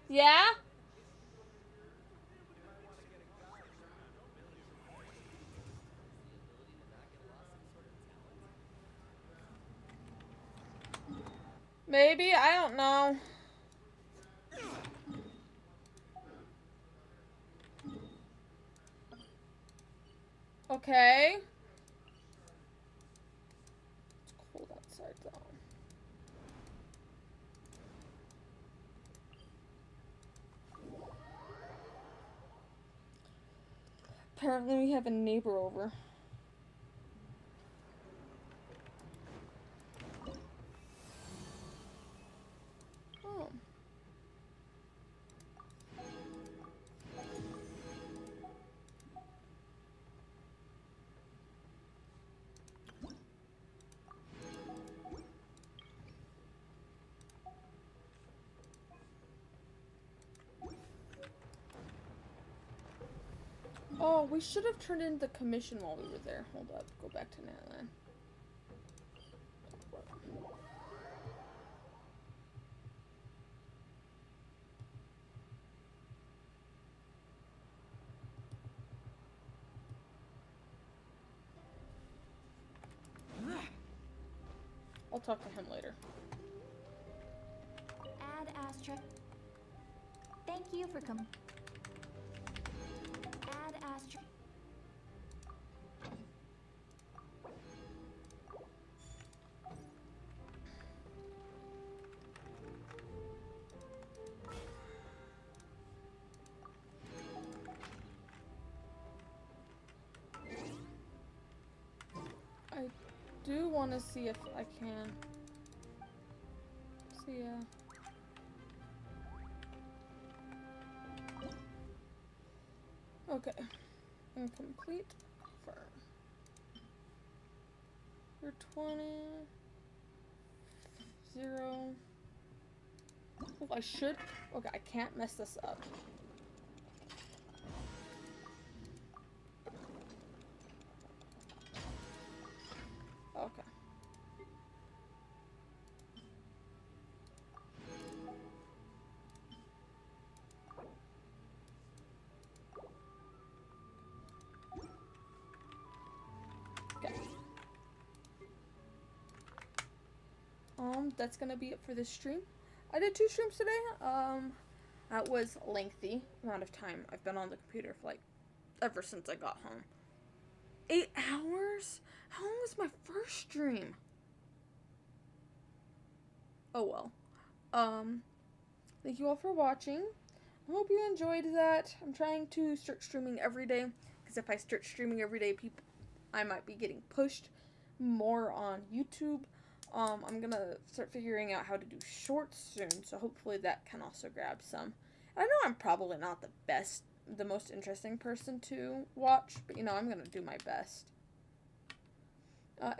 Yeah? Maybe, I don't know. Okay. It's cold outside though. Apparently we have a neighbor over. Oh. Oh, we should have turned in the commission while we were there. Hold up, go back to Natlan. I'll talk to him later. Add asterisk. Thank you for Add asterisk. I do want to see if I can see okay. Incomplete firm. You're 20 0. Oh, I should. Okay, I can't mess this up. Okay. Okay. That's gonna be it for this stream. I did 2 streams today. That was a lengthy amount of time. I've been on the computer for like ever since I got home. 8 hours? How long was my first stream? Oh well. Thank you all for watching. I hope you enjoyed that. I'm trying to start streaming every day, because if I start streaming every day, I might be getting pushed more on YouTube. I'm gonna start figuring out how to do shorts soon, so hopefully that can also grab some. I know I'm probably not the most interesting person to watch, but you know, I'm gonna do my best. Anyway.